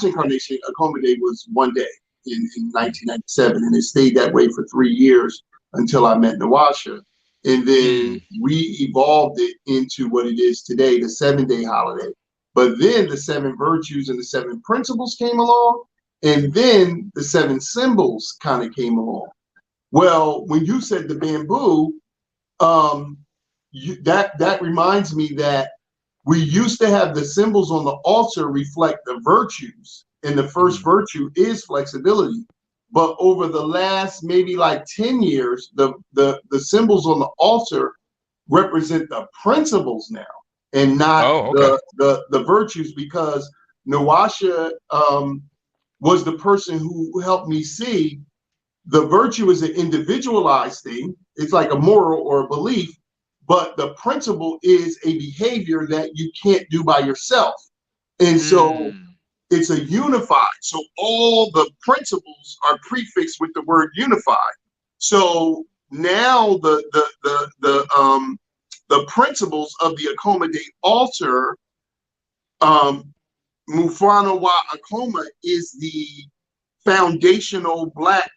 incarnation, Akoma Day, was one day in 1997, and it stayed that way for 3 years until I met Nwasha. And then we evolved it into what it is today, the 7-day holiday. But then the 7 virtues and the 7 principles came along, and then the 7 symbols kind of came along. Well, when you said the bamboo, that reminds me that we used to have the symbols on the altar reflect the virtues, and the first virtue is flexibility. But over the last maybe like 10 years, the symbols on the altar represent the principles now, and not the virtues, because Nwasha was the person who helped me see the virtue is an individualized thing. It's like a moral or a belief, but the principle is a behavior that you can't do by yourself. And so it's a unified. So all the principles are prefixed with the word unified. So now the principles of the Akoma Day altar, Mufana wa Akoma, is the foundational black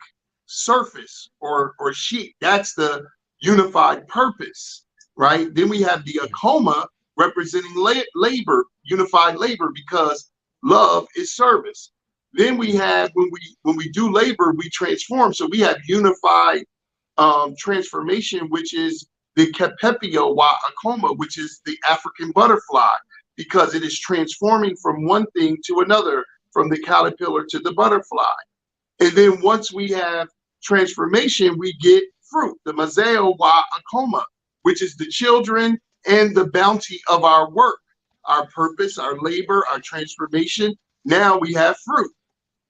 surface or sheet. That's the unified purpose, right? Then we have the Akoma representing labor, unified labor, because love is service. Then we have, when we do labor, we transform. So we have unified transformation, which is the Kepepio wa Akoma, which is the African butterfly, because it is transforming from one thing to another, from the caterpillar to the butterfly. And then once we have transformation, we get fruit, the Mazeo wa Akoma, which is the children and the bounty of our work, our purpose, our labor, our transformation. Now we have fruit.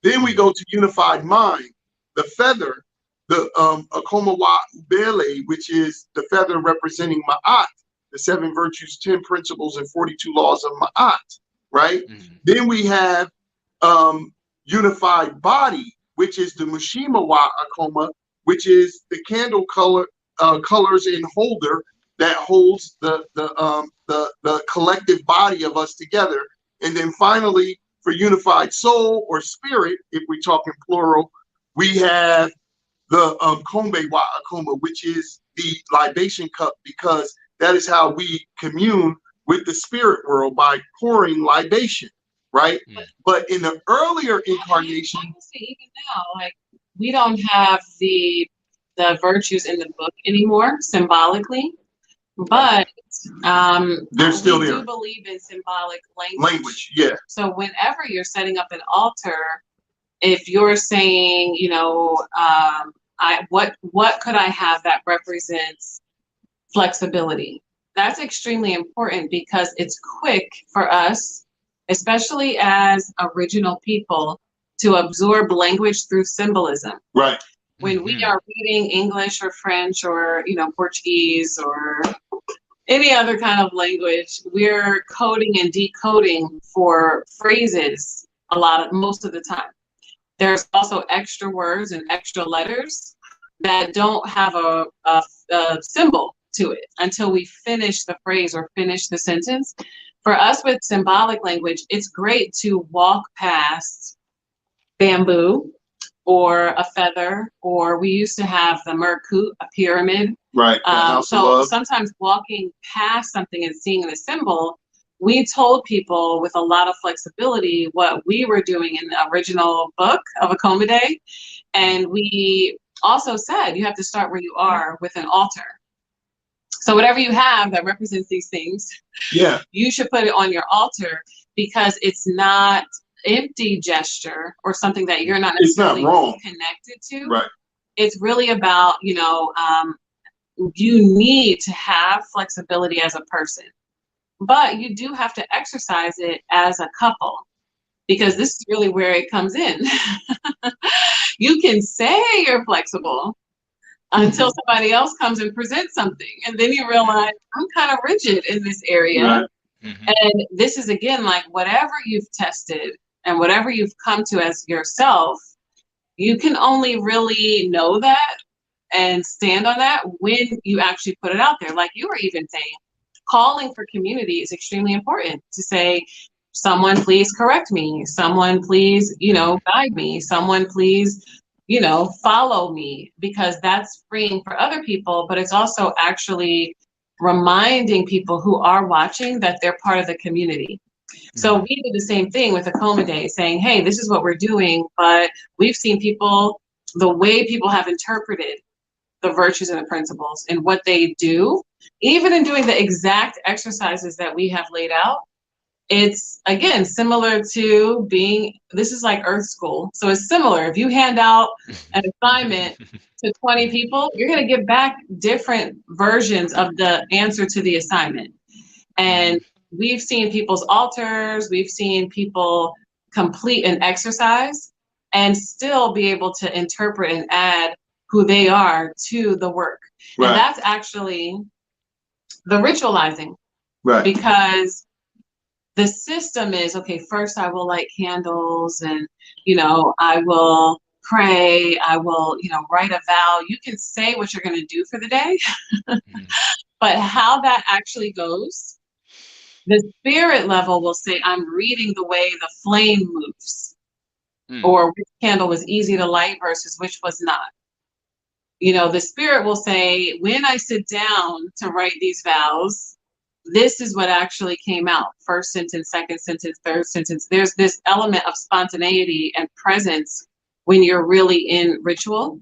Then we go to unified mind, the feather, the Akoma wa Ubele, which is the feather representing Ma'at, the 7 virtues, 10 principles, and 42 laws of Ma'at, right? Then we have unified body, which is the Mushima wa Akoma, which is the candle colors and holder that holds the collective body of us together. And then finally, for unified soul or spirit, if we talk in plural, we have the Kombe wa Akoma, which is the libation cup, because that is how we commune with the spirit world, by pouring libation, right? But in the earlier incarnation, even now, like, we don't have the virtues in the book anymore symbolically, but they're still we there. do believe in symbolic language. Yeah. So whenever you're setting up an altar, if you're saying, you know, what could I have that represents flexibility? That's extremely important, because it's quick for us, especially as original people, to absorb language through symbolism. Right. When we are reading English or French or, you know, Portuguese or any other kind of language, we're coding and decoding for phrases most of the time. There's also extra words and extra letters that don't have a symbol to it until we finish the phrase or finish the sentence. For us with symbolic language, it's great to walk past bamboo or a feather, or we used to have the Merkut, a pyramid. Right. So sometimes walking past something and seeing the symbol we told people with a lot of flexibility what we were doing in the original book of Akoma Day. And we also said you have to start where you are with an altar. So whatever you have that represents these things, you should put it on your altar, because it's not empty gesture or something that you're not necessarily connected to. Right. It's really about, you need to have flexibility as a person, but you do have to exercise it as a couple, because this is really where it comes in. You can say you're flexible until somebody else comes and presents something, and then you realize I'm kind of rigid in this area. Right. And this is, again, like whatever you've tested and whatever you've come to as yourself, you can only really know that and stand on that when you actually put it out there. Like you were even saying, calling for community is extremely important. To say, someone please correct me, someone please, guide me, someone please, follow me, because that's freeing for other people, but it's also actually reminding people who are watching that they're part of the community. So we did the same thing with Akoma Day, saying, hey, this is what we're doing, but we've seen people, the way people have interpreted the virtues and the principles and what they do, even in doing the exact exercises that we have laid out. It's, again, similar to this is like Earth School. So it's similar. If you hand out an assignment to 20 people, you're going to get back different versions of the answer to the assignment. And we've seen people's altars, we've seen people complete an exercise and still be able to interpret and add who they are to the work. Right. And that's actually the ritualizing. Right. Because the system is, okay, first I will light candles and, I will pray, I will, write a vow. You can say what you're going to do for the day, but how that actually goes, the spirit level will say, I'm reading the way the flame moves, or which candle was easy to light versus which was not. The spirit will say, when I sit down to write these vows, this is what actually came out. First sentence, second sentence, third sentence. There's this element of spontaneity and presence when you're really in ritual,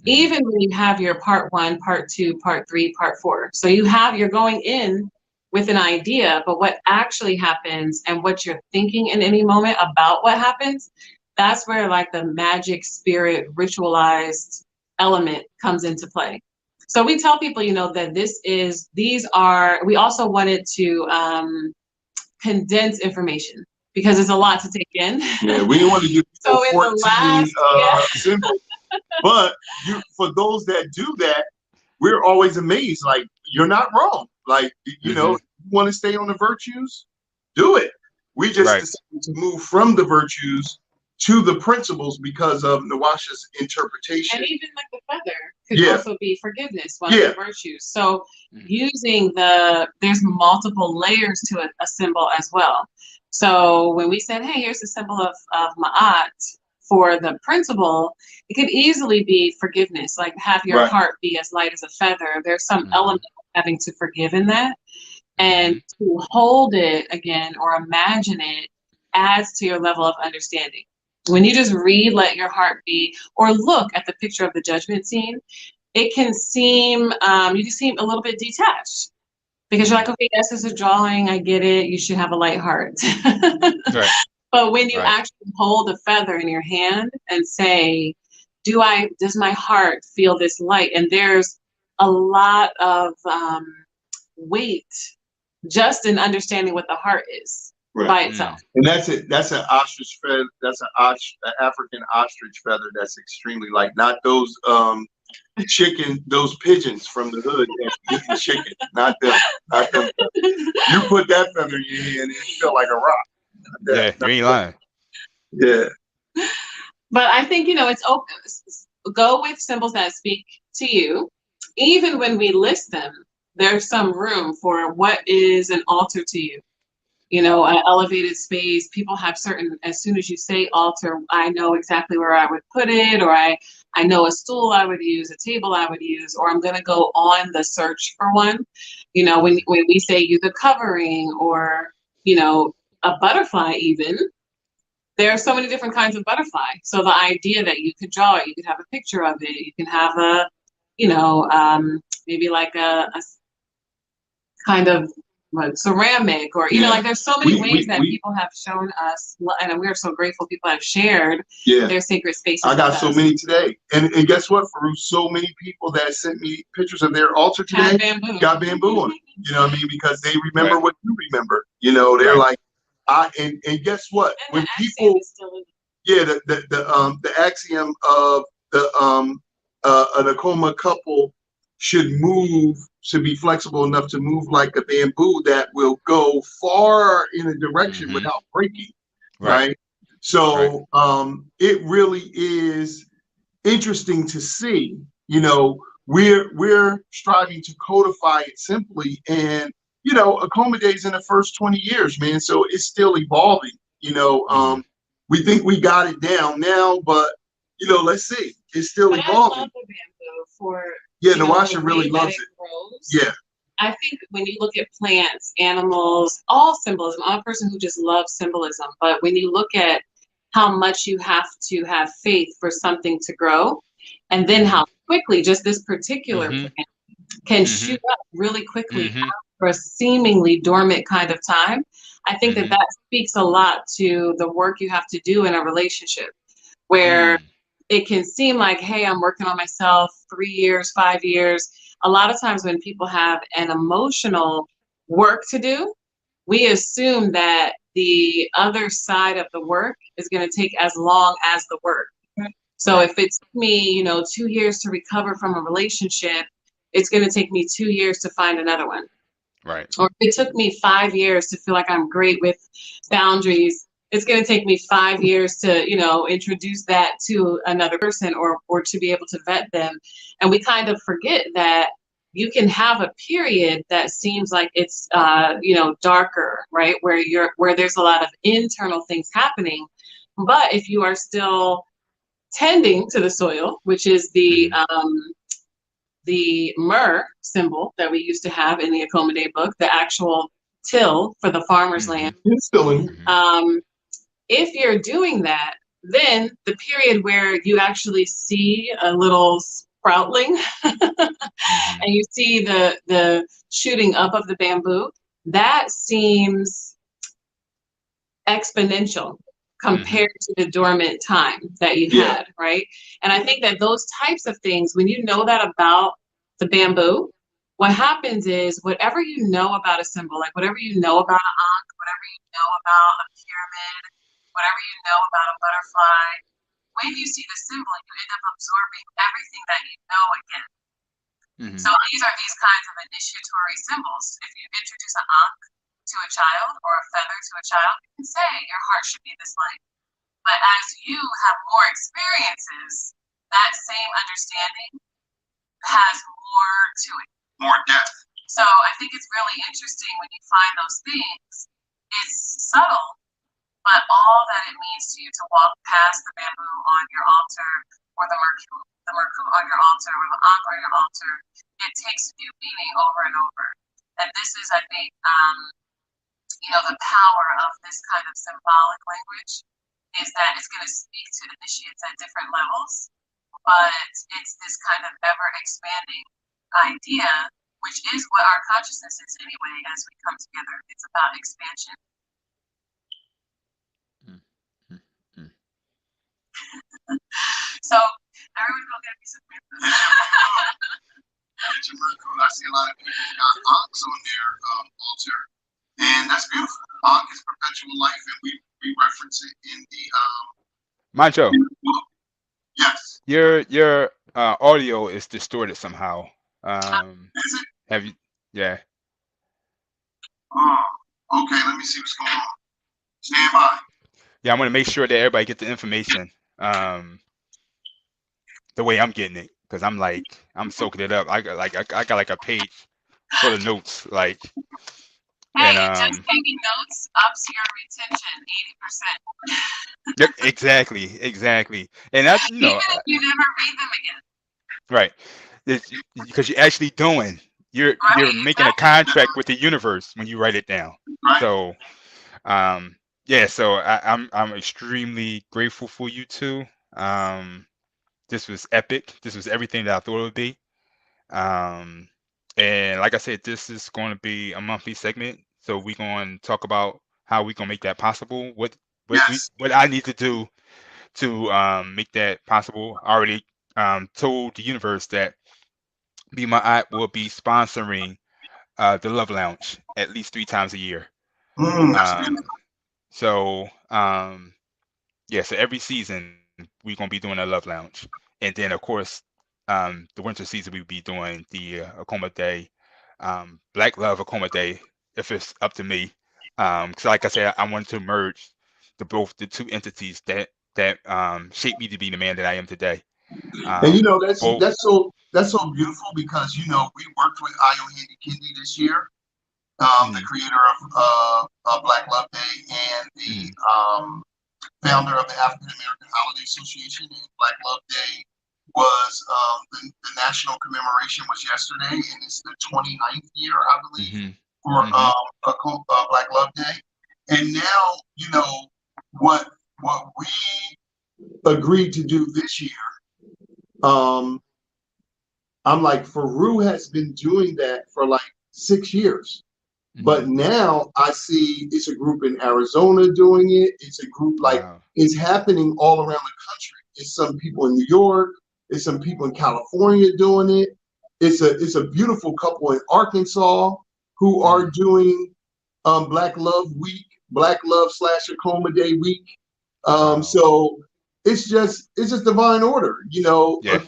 even when you have your part 1, part 2, part 3, part 4. So you're going in with an idea, but what actually happens and what you're thinking in any moment about what happens, that's where like the magic spirit ritualized element comes into play. So we tell people, that we also wanted to condense information because it's a lot to take in. Yeah, we didn't want to give so 14 symbols. But for those that do that, we're always amazed. Like, you're not wrong. Like, you want to stay on the virtues, do it. We just decided to move from the virtues to the principles because of Nwasha's interpretation. And even like the feather could also be forgiveness, one of the virtues. So there's multiple layers to a symbol as well. So when we said, hey, here's the symbol of Ma'at for the principle, it could easily be forgiveness, like have your heart be as light as a feather. There's some element of having to forgive in that. And to hold it again or imagine it adds to your level of understanding. When you just read, let your heart be, or look at the picture of the judgment scene, it can seem, you can seem a little bit detached because you're like, okay, yes, it's a drawing. I get it. You should have a light heart. But when you actually hold a feather in your hand and say, does my heart feel this light? And there's a lot of weight just in understanding what the heart is. By itself. And that's it. That's an ostrich feather. That's an African ostrich feather. That's extremely light. Not those those pigeons from the hood that eat chicken. Not them. Not them. You put that feather in your hand and you feel like a rock. Yeah, you ain't lying. Yeah. But I think it's open. Go with symbols that speak to you. Even when we list them, there's some room for what is an altar to you. An elevated space, people have as soon as you say altar, I know exactly where I would put it, or I know a stool I would use, a table I would use, or I'm going to go on the search for one. When we say use a covering or, a butterfly even, there are so many different kinds of butterfly. So the idea that you could draw it, you could have a picture of it, you can have a, maybe like a kind of ceramic, or like there's so many ways that people have shown us, and we're so grateful people have shared their sacred spaces. I got so many today, and guess what, Farugh? So many people that sent me pictures of their altar today got bamboo on it. You know what I mean? Because they remember what you remember. They're like, and guess what? And when people, the axiom of an Akoma couple should be flexible enough to move like a bamboo that will go far in a direction without breaking. Right. So it really is interesting to see. We're striving to codify it simply, and Akoma Days in the first 20 years, man. So it's still evolving. We think we got it down now, but let's see. It's still evolving. I love the bamboo for Nwasha really loves it. Grows. I think when you look at plants, animals, all symbolism, I'm a person who just loves symbolism. But when you look at how much you have to have faith for something to grow, and then how quickly just this particular plant can shoot up really quickly for a seemingly dormant kind of time, I think that speaks a lot to the work you have to do in a relationship, where it can seem like, hey, I'm working on myself 3 years, 5 years. A lot of times when people have an emotional work to do, we assume that the other side of the work is going to take as long as the work. So if it took me, 2 years to recover from a relationship, it's going to take me 2 years to find another one. Right. Or if it took me 5 years to feel like I'm great with boundaries, it's going to take me 5 years to, introduce that to another person, or to be able to vet them. And we kind of forget that you can have a period that seems like it's, darker, right? Where there's a lot of internal things happening. But if you are still tending to the soil, which is the myrrh symbol that we used to have in the Akoma Day book, the actual till for the farmer's land. If you're doing that, then the period where you actually see a little sproutling and you see the shooting up of the bamboo, that seems exponential compared to the dormant time that you had, right? And I think that those types of things, when you know that about the bamboo, what happens is whatever you know about a symbol, like whatever you know about an ankh, whatever you know about a pyramid, whatever you know about a butterfly, when you see the symbol, you end up absorbing everything that you know again. So these are these kinds of initiatory symbols. If you introduce an ankh to a child or a feather to a child, you can say your heart should be this light. But as you have more experiences, that same understanding has more to it. More depth. So I think it's really interesting when you find those things. It's subtle, but all that it means to you to walk past the bamboo on your altar, or the merku on your altar, or the ankh on your altar, it takes new meaning over and over. And this is, I think, the power of this kind of symbolic language is that it's going to speak to initiates at different levels, but it's this kind of ever expanding idea, which is what our consciousness is anyway as we come together. It's about expansion. So everyone go get me some bamboo. I see a lot of people got ankhs on their altar, and that's beautiful. Ankh is perpetual life, and we reference it in the Montsho, yes. your audio is distorted somehow. Is it? Have you? Yeah. Okay. Let me see what's going on. Stand by. Yeah, I want to make sure that everybody get the information the way I'm getting it, because I'm soaking it up. I got like a page full of notes, like. Hey, And, just taking notes ups your retention 80%. Yep, exactly, and that's Even if you never read them again. right. It's because you're actually doing. You're making a contract with the universe when you write it down. Right. So Yeah, so I'm extremely grateful for you two. This was epic. This was everything that I thought it would be. Um, and like I said, this is going to be a monthly segment. So we're going to talk about how we going to make that possible. Yes. What I need to do to make that possible. I already told the universe that BMa'at will be sponsoring the Love Lounge at least 3 times a year. That's Um, beautiful. so yeah, so every season we're gonna be doing a Love Lounge, and then of course, the winter season we'll be doing the Akoma Day, Black Love Akoma Day, if it's up to me. Because like I said, I wanted to merge the two entities that shaped me to be the man that I am today. And Both. that's so beautiful because we worked with Ayo Handy Kendi this year, the creator of Black Love Day and the founder of the African American Holiday Association. And Black Love Day was the national commemoration was yesterday, and it's the 29th year, I believe, for Black Love Day. And now, what we agreed to do this year. I'm like, Farugh has been doing that for like 6 years. But now I see it's a group in Arizona doing it. It's a group it's happening all around the country. It's some people in New York. It's some people in California doing it. It's a beautiful couple in Arkansas who are doing Black Love Week, Black Love / Akoma Day Week. So it's just divine order.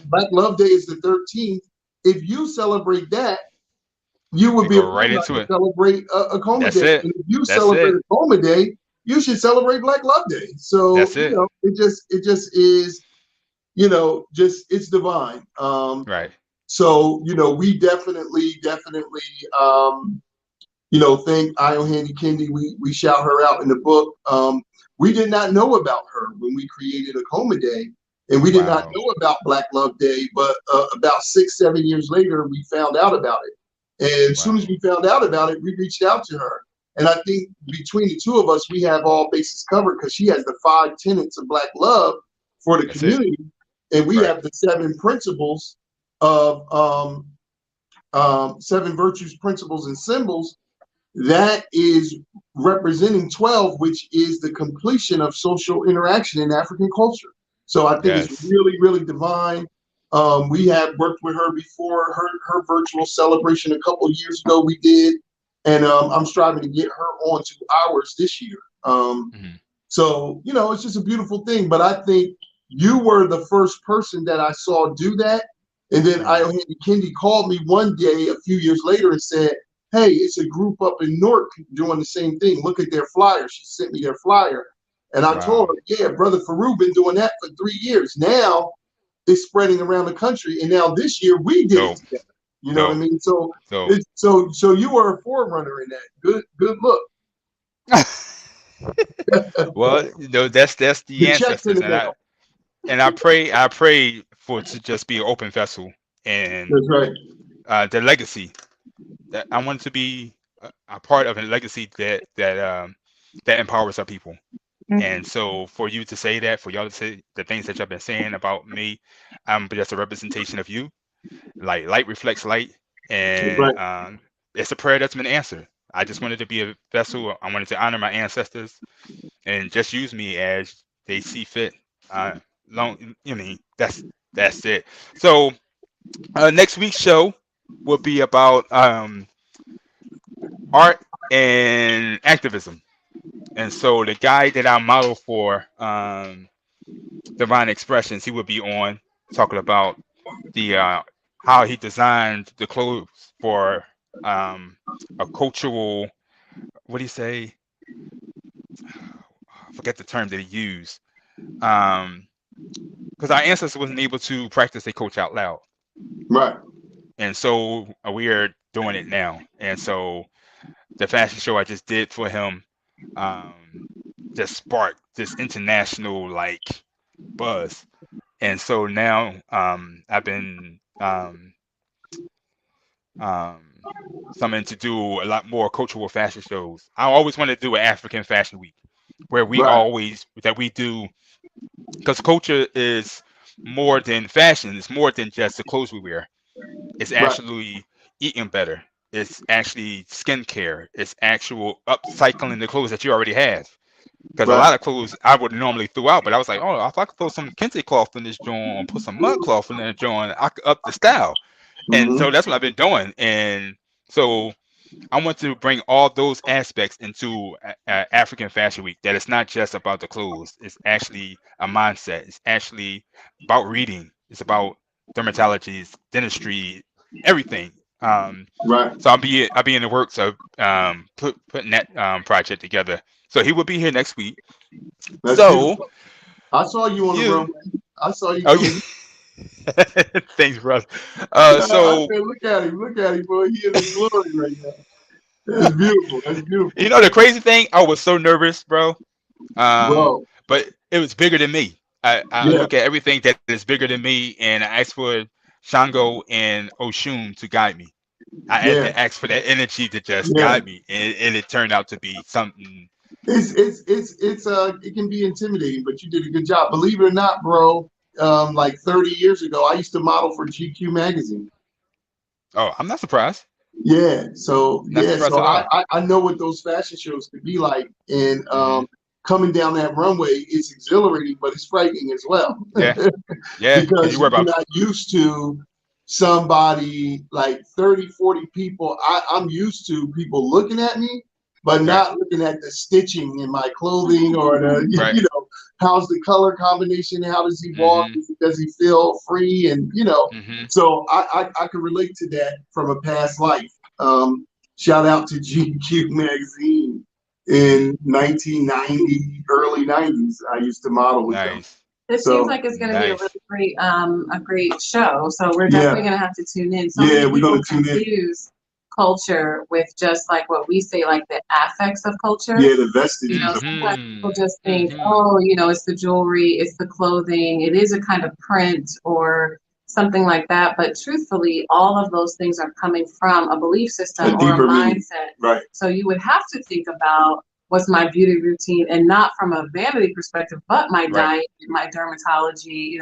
Black Love Day is the 13th. If you celebrate that, you would be right into to it. Celebrate Akoma Day. It. And if you celebrate Akoma Day, you should celebrate Black Love Day. So it just is, it's divine. Right. So we definitely thank Ayo Handy Kendi. We shout her out in the book. We did not know about her when we created Akoma Day, and we did not know about Black Love Day. But about 6-7 years later, we found out about it. And as soon as we found out about it, we reached out to her. And I think between the two of us, we have all bases covered because she has the 5 tenets of Black love for the community, and we have the 7 principles of 7 virtues, principles, and symbols. That is representing 12, which is the completion of social interaction in African culture. So I think it's really, really divine. We have worked with her before. Her virtual celebration a couple of years ago we did, and I'm striving to get her onto ours this year. So it's just a beautiful thing. But I think you were the first person that I saw do that, and then Ayo Handy Kendi called me one day a few years later and said, "Hey, it's a group up in Newark doing the same thing. Look at their flyer." She sent me their flyer, and I told her, "Yeah, Brother Farugh been doing that for 3 years now." It's spreading around the country, and now this year we did it together. You know what I mean? So you were a forerunner in that. Good look. Well, that's the ancestors, and I pray for it to just be an open vessel, and that's right. The legacy that I want to be a part of, a legacy that empowers our people. And so for you to say that, for y'all to say the things that y'all been saying about me, I'm just a representation of you. Like light reflects light, and it's a prayer that's been answered. I just wanted to be a vessel. I wanted to honor my ancestors and just use me as they see fit. That's it. So next week's show will be about art and activism. And so the guy that I model for Divine Expressions, he would be on talking about the how he designed the clothes for a cultural, what do you say? I forget the term that he used. Because our ancestors wasn't able to practice their coach out loud. Right. And so we are doing it now. And so the fashion show I just did for him just sparked this international buzz. And so now I've been something to do a lot more cultural fashion shows. I always wanted to do an African Fashion Week where we do, because culture is more than fashion. It's more than just the clothes we wear. It's Right. actually eating better. It's actually skincare. It's actual upcycling the clothes that you already have. Because a Right. lot of clothes I would normally throw out, but I was like, oh, if I could throw some kente cloth in this joint, put some mud cloth in that joint, I could up the style. And Mm-hmm. so that's what I've been doing. And so I want to bring all those aspects into African Fashion Week. That it's not just about the clothes. It's actually a mindset. It's actually about reading. It's about dermatology, dentistry, everything. Right. So I'll be in the works of putting that project together. So he will be here next week. That's So beautiful. I saw you on the you, runway. I saw you oh coming. yeah, thanks, bro. I So said, look at him, boy. He in his glory right now. That's beautiful. That's beautiful, you know the crazy thing, I was so nervous, bro. bro. But it was bigger than me. I Yeah, look at everything that is bigger than me, and I asked for Shango and Oshun to guide me. I yeah, asked for that energy to just yeah. guide me, and it turned out to be something. It can be intimidating, but you did a good job. Believe it or not, bro. Like 30 years ago, I used to model for GQ magazine. Oh, I'm not surprised. Yeah, Not surprised so at all. I know what those fashion shows could be like, and Hmm. coming down that runway is exhilarating, but it's frightening as well. Yeah, yeah, because you Because worry you're about. not used to somebody like 30, 40 people. I'm used to people looking at me, but Right, not looking at the stitching in my clothing or the, right. how's the color combination? How does he walk? Hmm. Does he feel free? And, Hmm. so I can relate to that from a past life. Shout out to GQ magazine Hmm. in 1990, early 90s. I used to model with them. Nice, It seems So like it's going to be nice. a great show. So we're yeah, definitely going to have to tune in. So yeah, many we're people gonna tune in. confuse culture with just like what we say, like the affects of culture. Yeah, the vestiges of Sometimes people Hmm. just think, Hmm. oh, it's the jewelry, it's the clothing, it is a kind of print or something like that. But truthfully, all of those things are coming from a belief system a or a deeper meaning. mindset. Right. So you would have to think about what's my beauty routine and not from a vanity perspective, but my Right. diet, my dermatology,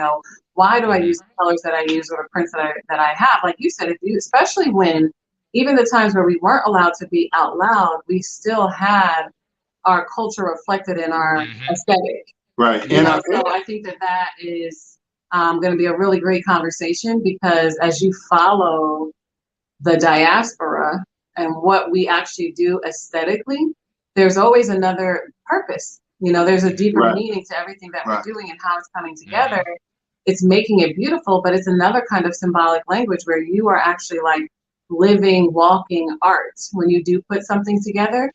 why do I Hmm. use the colors that I use or the prints that I have? Like you said, especially when even the times where we weren't allowed to be out loud, we still had our culture reflected in our Hmm. aesthetic. Right. So I think that is going to be a really great conversation because as you follow the diaspora and what we actually do aesthetically, there's always another purpose. There's a deeper right. meaning to everything that we're Right. doing and how it's coming Hmm. together. It's making it beautiful, but it's another kind of symbolic language where you are actually like living, walking art when you do put something together.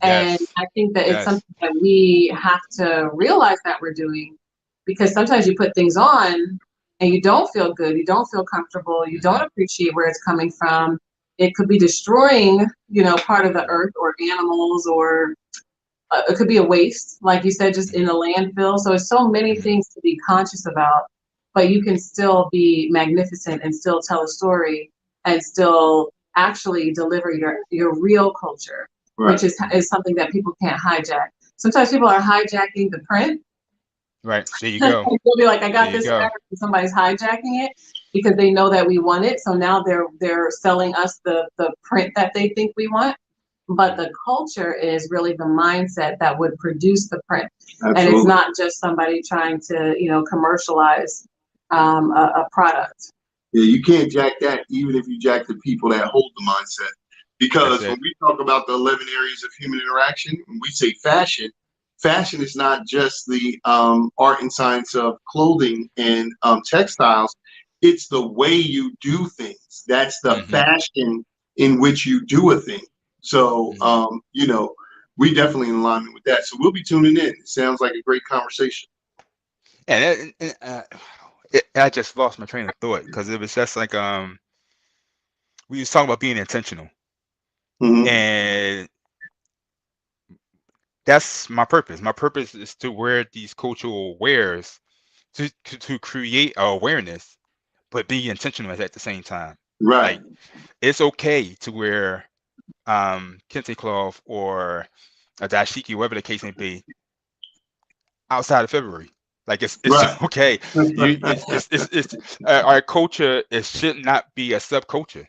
And Yes, I think that it's yes. something that we have to realize that we're doing because sometimes you put things on and you don't feel good, you don't feel comfortable, you don't Hmm. appreciate where it's coming from. It could be destroying, part of the Hmm. earth or animals, or it could be a waste, like you said, just in Hmm. a landfill. So it's so many Hmm. things to be conscious about, but you can still be magnificent and still tell a story and still actually deliver your real culture, which Right. is something that people can't hijack. Sometimes people are hijacking the print. Right. There you go. They'll be like, I There got you this go. fabric, and somebody's hijacking it because they know that we want it. So now they're selling us the print that they think we want. But Hmm. the culture is really the mindset that would produce the print. And it's Absolutely. not just somebody trying to, commercialize a product. Yeah, you can't jack that even if you jack the people that hold the mindset. That's Because when it. we talk about the 11 areas of human interaction, when we say fashion, fashion is not just the art and science of clothing and textiles. It's the way you do things. That's the Hmm. fashion in which you do a thing. So, Hmm. we definitely in alignment with that. So we'll be tuning in. It sounds like a great conversation. I just lost my train of thought because it was just like we was talking about being intentional, Hmm. and that's my purpose. My purpose is to wear these cultural wares to create awareness, but be intentional at the same time. Right. Like, it's okay to wear kente cloth or a dashiki, whatever the case may be, outside of February. Like, it's Right. okay. Our culture, it should not be a subculture.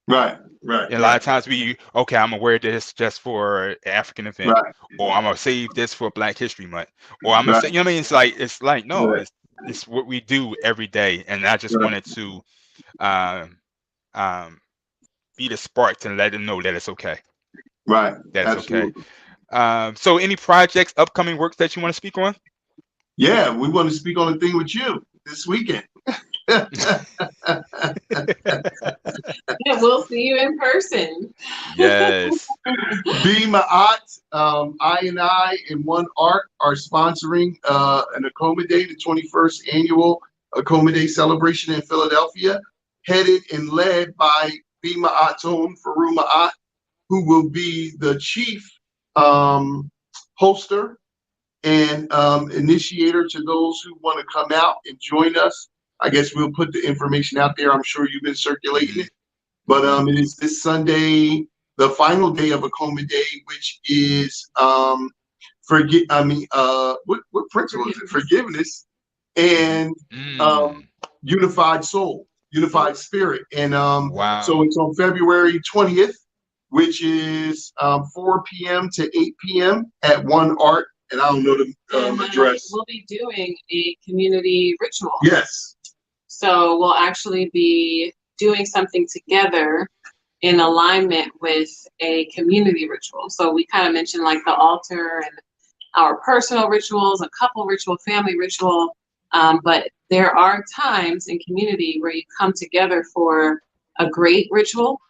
Right. Right. And a lot of times okay, I'm gonna wear this just for an African event, Right. or I'm gonna save this for Black History Month, or I'm gonna Right. say, you know what I mean? It's like no, Right. it's what we do every day, and I just Right. wanted to um, um, be the spark to let them know that it's okay. Right. That it's okay. Absolutely. So any projects, upcoming works that you want to speak on? Yeah, we want to speak on a thing with you this weekend. Yeah, we'll see you in person. Yes. BMa'at, I and One Art are sponsoring an Akoma Day, the 21st annual Akoma Day celebration in Philadelphia, headed and led by BMa'at's own Farugh Ma'at, who will be the chief hoster and initiator to those who want to come out and join us. I guess we'll put the information out there. I'm sure you've been circulating it. But it is this Sunday, the final day of Akoma Day, which is what principle is it? Forgiveness and unified soul, unified spirit. And Wow. so it's on February 20th, which is 4 p.m. to 8 p.m. at One Art. And I don't know the address. We'll be doing a community ritual. Yes. So we'll actually be doing something together in alignment with a community ritual. So we kind of mentioned like the altar and our personal rituals, a couple ritual, family ritual. But there are times in community where you come together for a great ritual,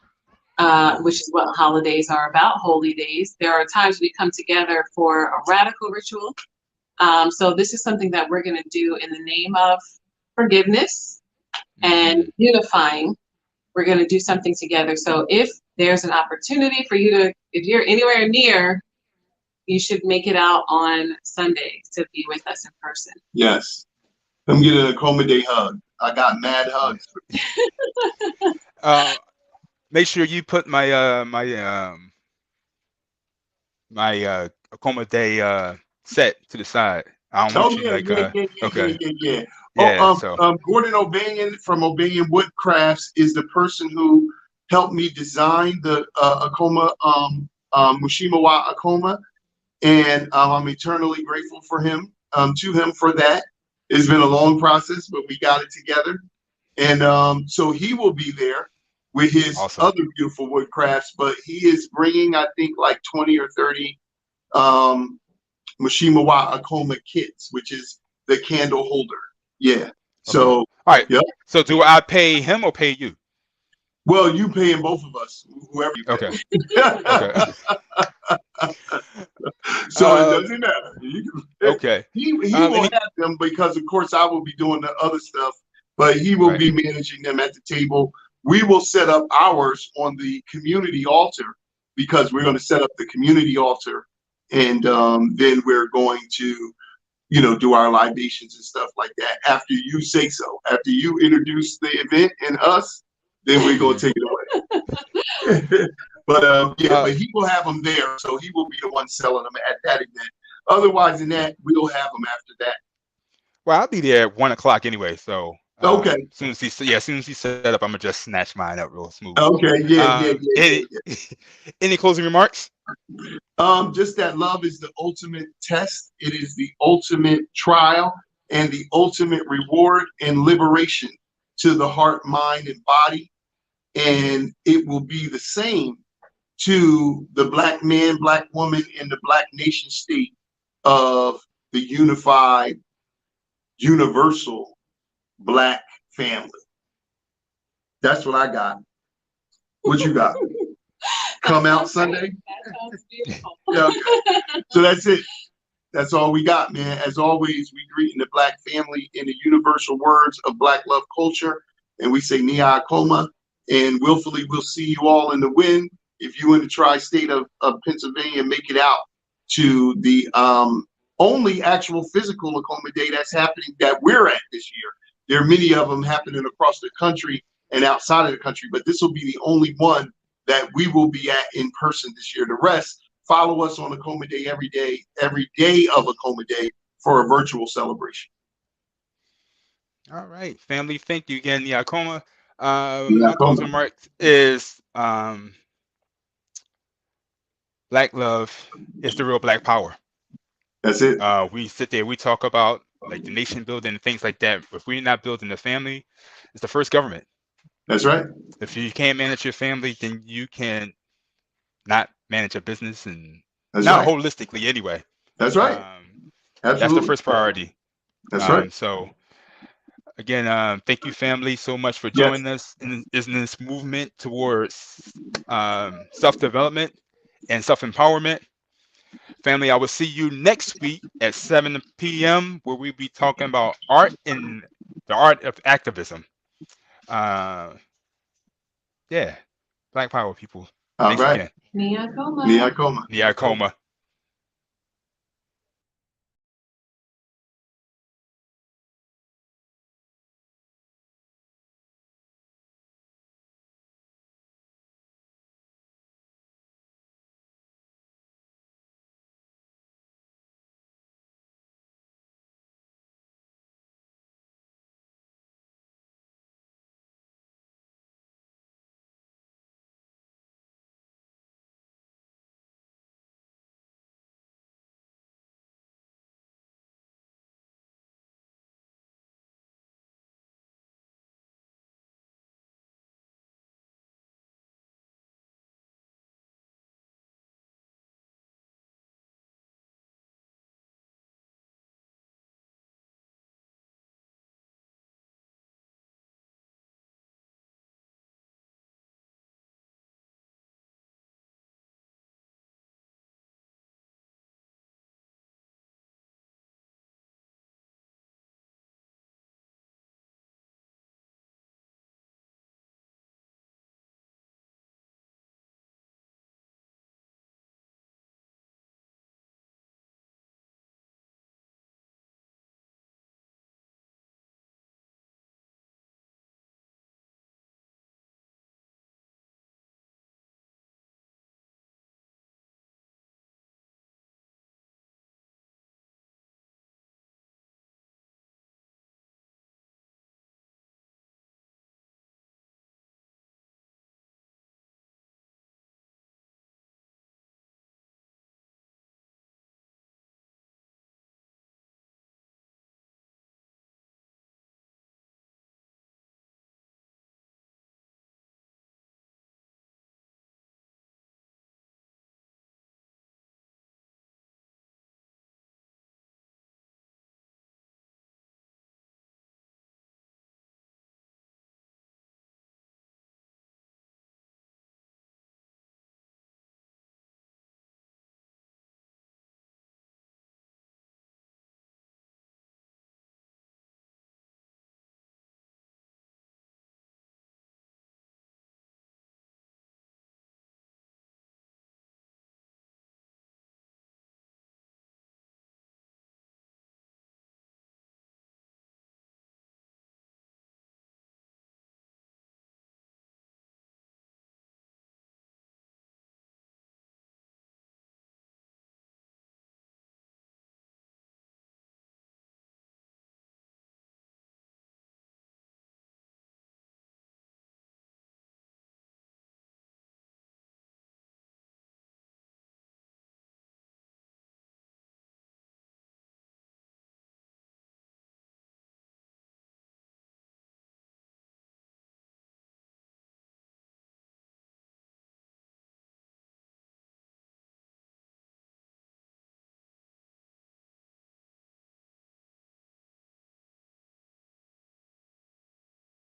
which is what holidays are about, holy days. There are times we come together for a radical ritual. So this is something that we're going to do in the name of forgiveness and unifying. We're going to do something together. So if there's an opportunity for you to, if you're anywhere near, you should make it out on Sunday to be with us in person. Yes. Come get an Akoma Day hug. I got mad hugs. Make sure you put my Akoma Day set to the side. I don't want you okay. Yeah. So Gordon O'Banion from O'Banion Woodcrafts is the person who helped me design the Akoma Mushimawa Akoma, and I'm eternally grateful for him to him for that. It's been a long process, but we got it together, and so he will be there with his other beautiful wood crafts. But he is bringing, I think, like 20 or 30 Mushimawa Akoma kits, which is the candle holder. Yeah. So, all right. Yep. So do I pay him or pay you? Well, you paying both of us, whoever you pay. Okay. So it doesn't matter. Okay. He will have them because, of course, I will be doing the other stuff, but he will be managing them at the table. We will set up ours on the community altar because we're going to set up the community altar, and then we're going to, do our libations and stuff like that after you say so. After you introduce the event and us, then we're going to take it away. But he will have them there, so he will be the one selling them at that event. Otherwise than that, we'll have them after that. Well, I'll be there at 1 o'clock anyway, so okay. As soon as he set up, I'm gonna just snatch mine up real smooth. Okay, Any closing remarks? Just that love is the ultimate test. It is the ultimate trial and the ultimate reward and liberation to the heart, mind, and body. And it will be the same to the Black man, Black woman, and the Black nation state of the unified, universal Black family. That's what I got. What you got? Come out Sunday? That sounds beautiful. Okay. So that's it. That's all we got, man. As always, we greet the Black family in the universal words of Black love culture. And we say Nia Akoma. And willfully, we'll see you all in the wind. If you in the tri-state of Pennsylvania, make it out to the only actual physical Akoma Day that's happening that we're at this year. There are many of them happening across the country, and outside of the country, but this will be the only one that we will be at in person this year. The rest, follow us on Akoma Day every day of Akoma Day for a virtual celebration. All right, family. Thank you again, Akoma. My closing remark is Black love is the real Black power. That's it. We sit there, we talk about like the nation building and things like that. If we're not building the family, it's the first government. That's right. If you can't manage your family, then you can not manage a business, and that's not right. holistically anyway. That's right. That's the first priority. That's right. So again, thank you, family, so much for joining us in this movement towards self-development and self-empowerment. Family, I will see you next week at 7 p.m. where we'll be talking about art and the art of activism. Yeah, Black power, people. Thanks again. Ni Akoma. Ni Akoma. Ni Akoma.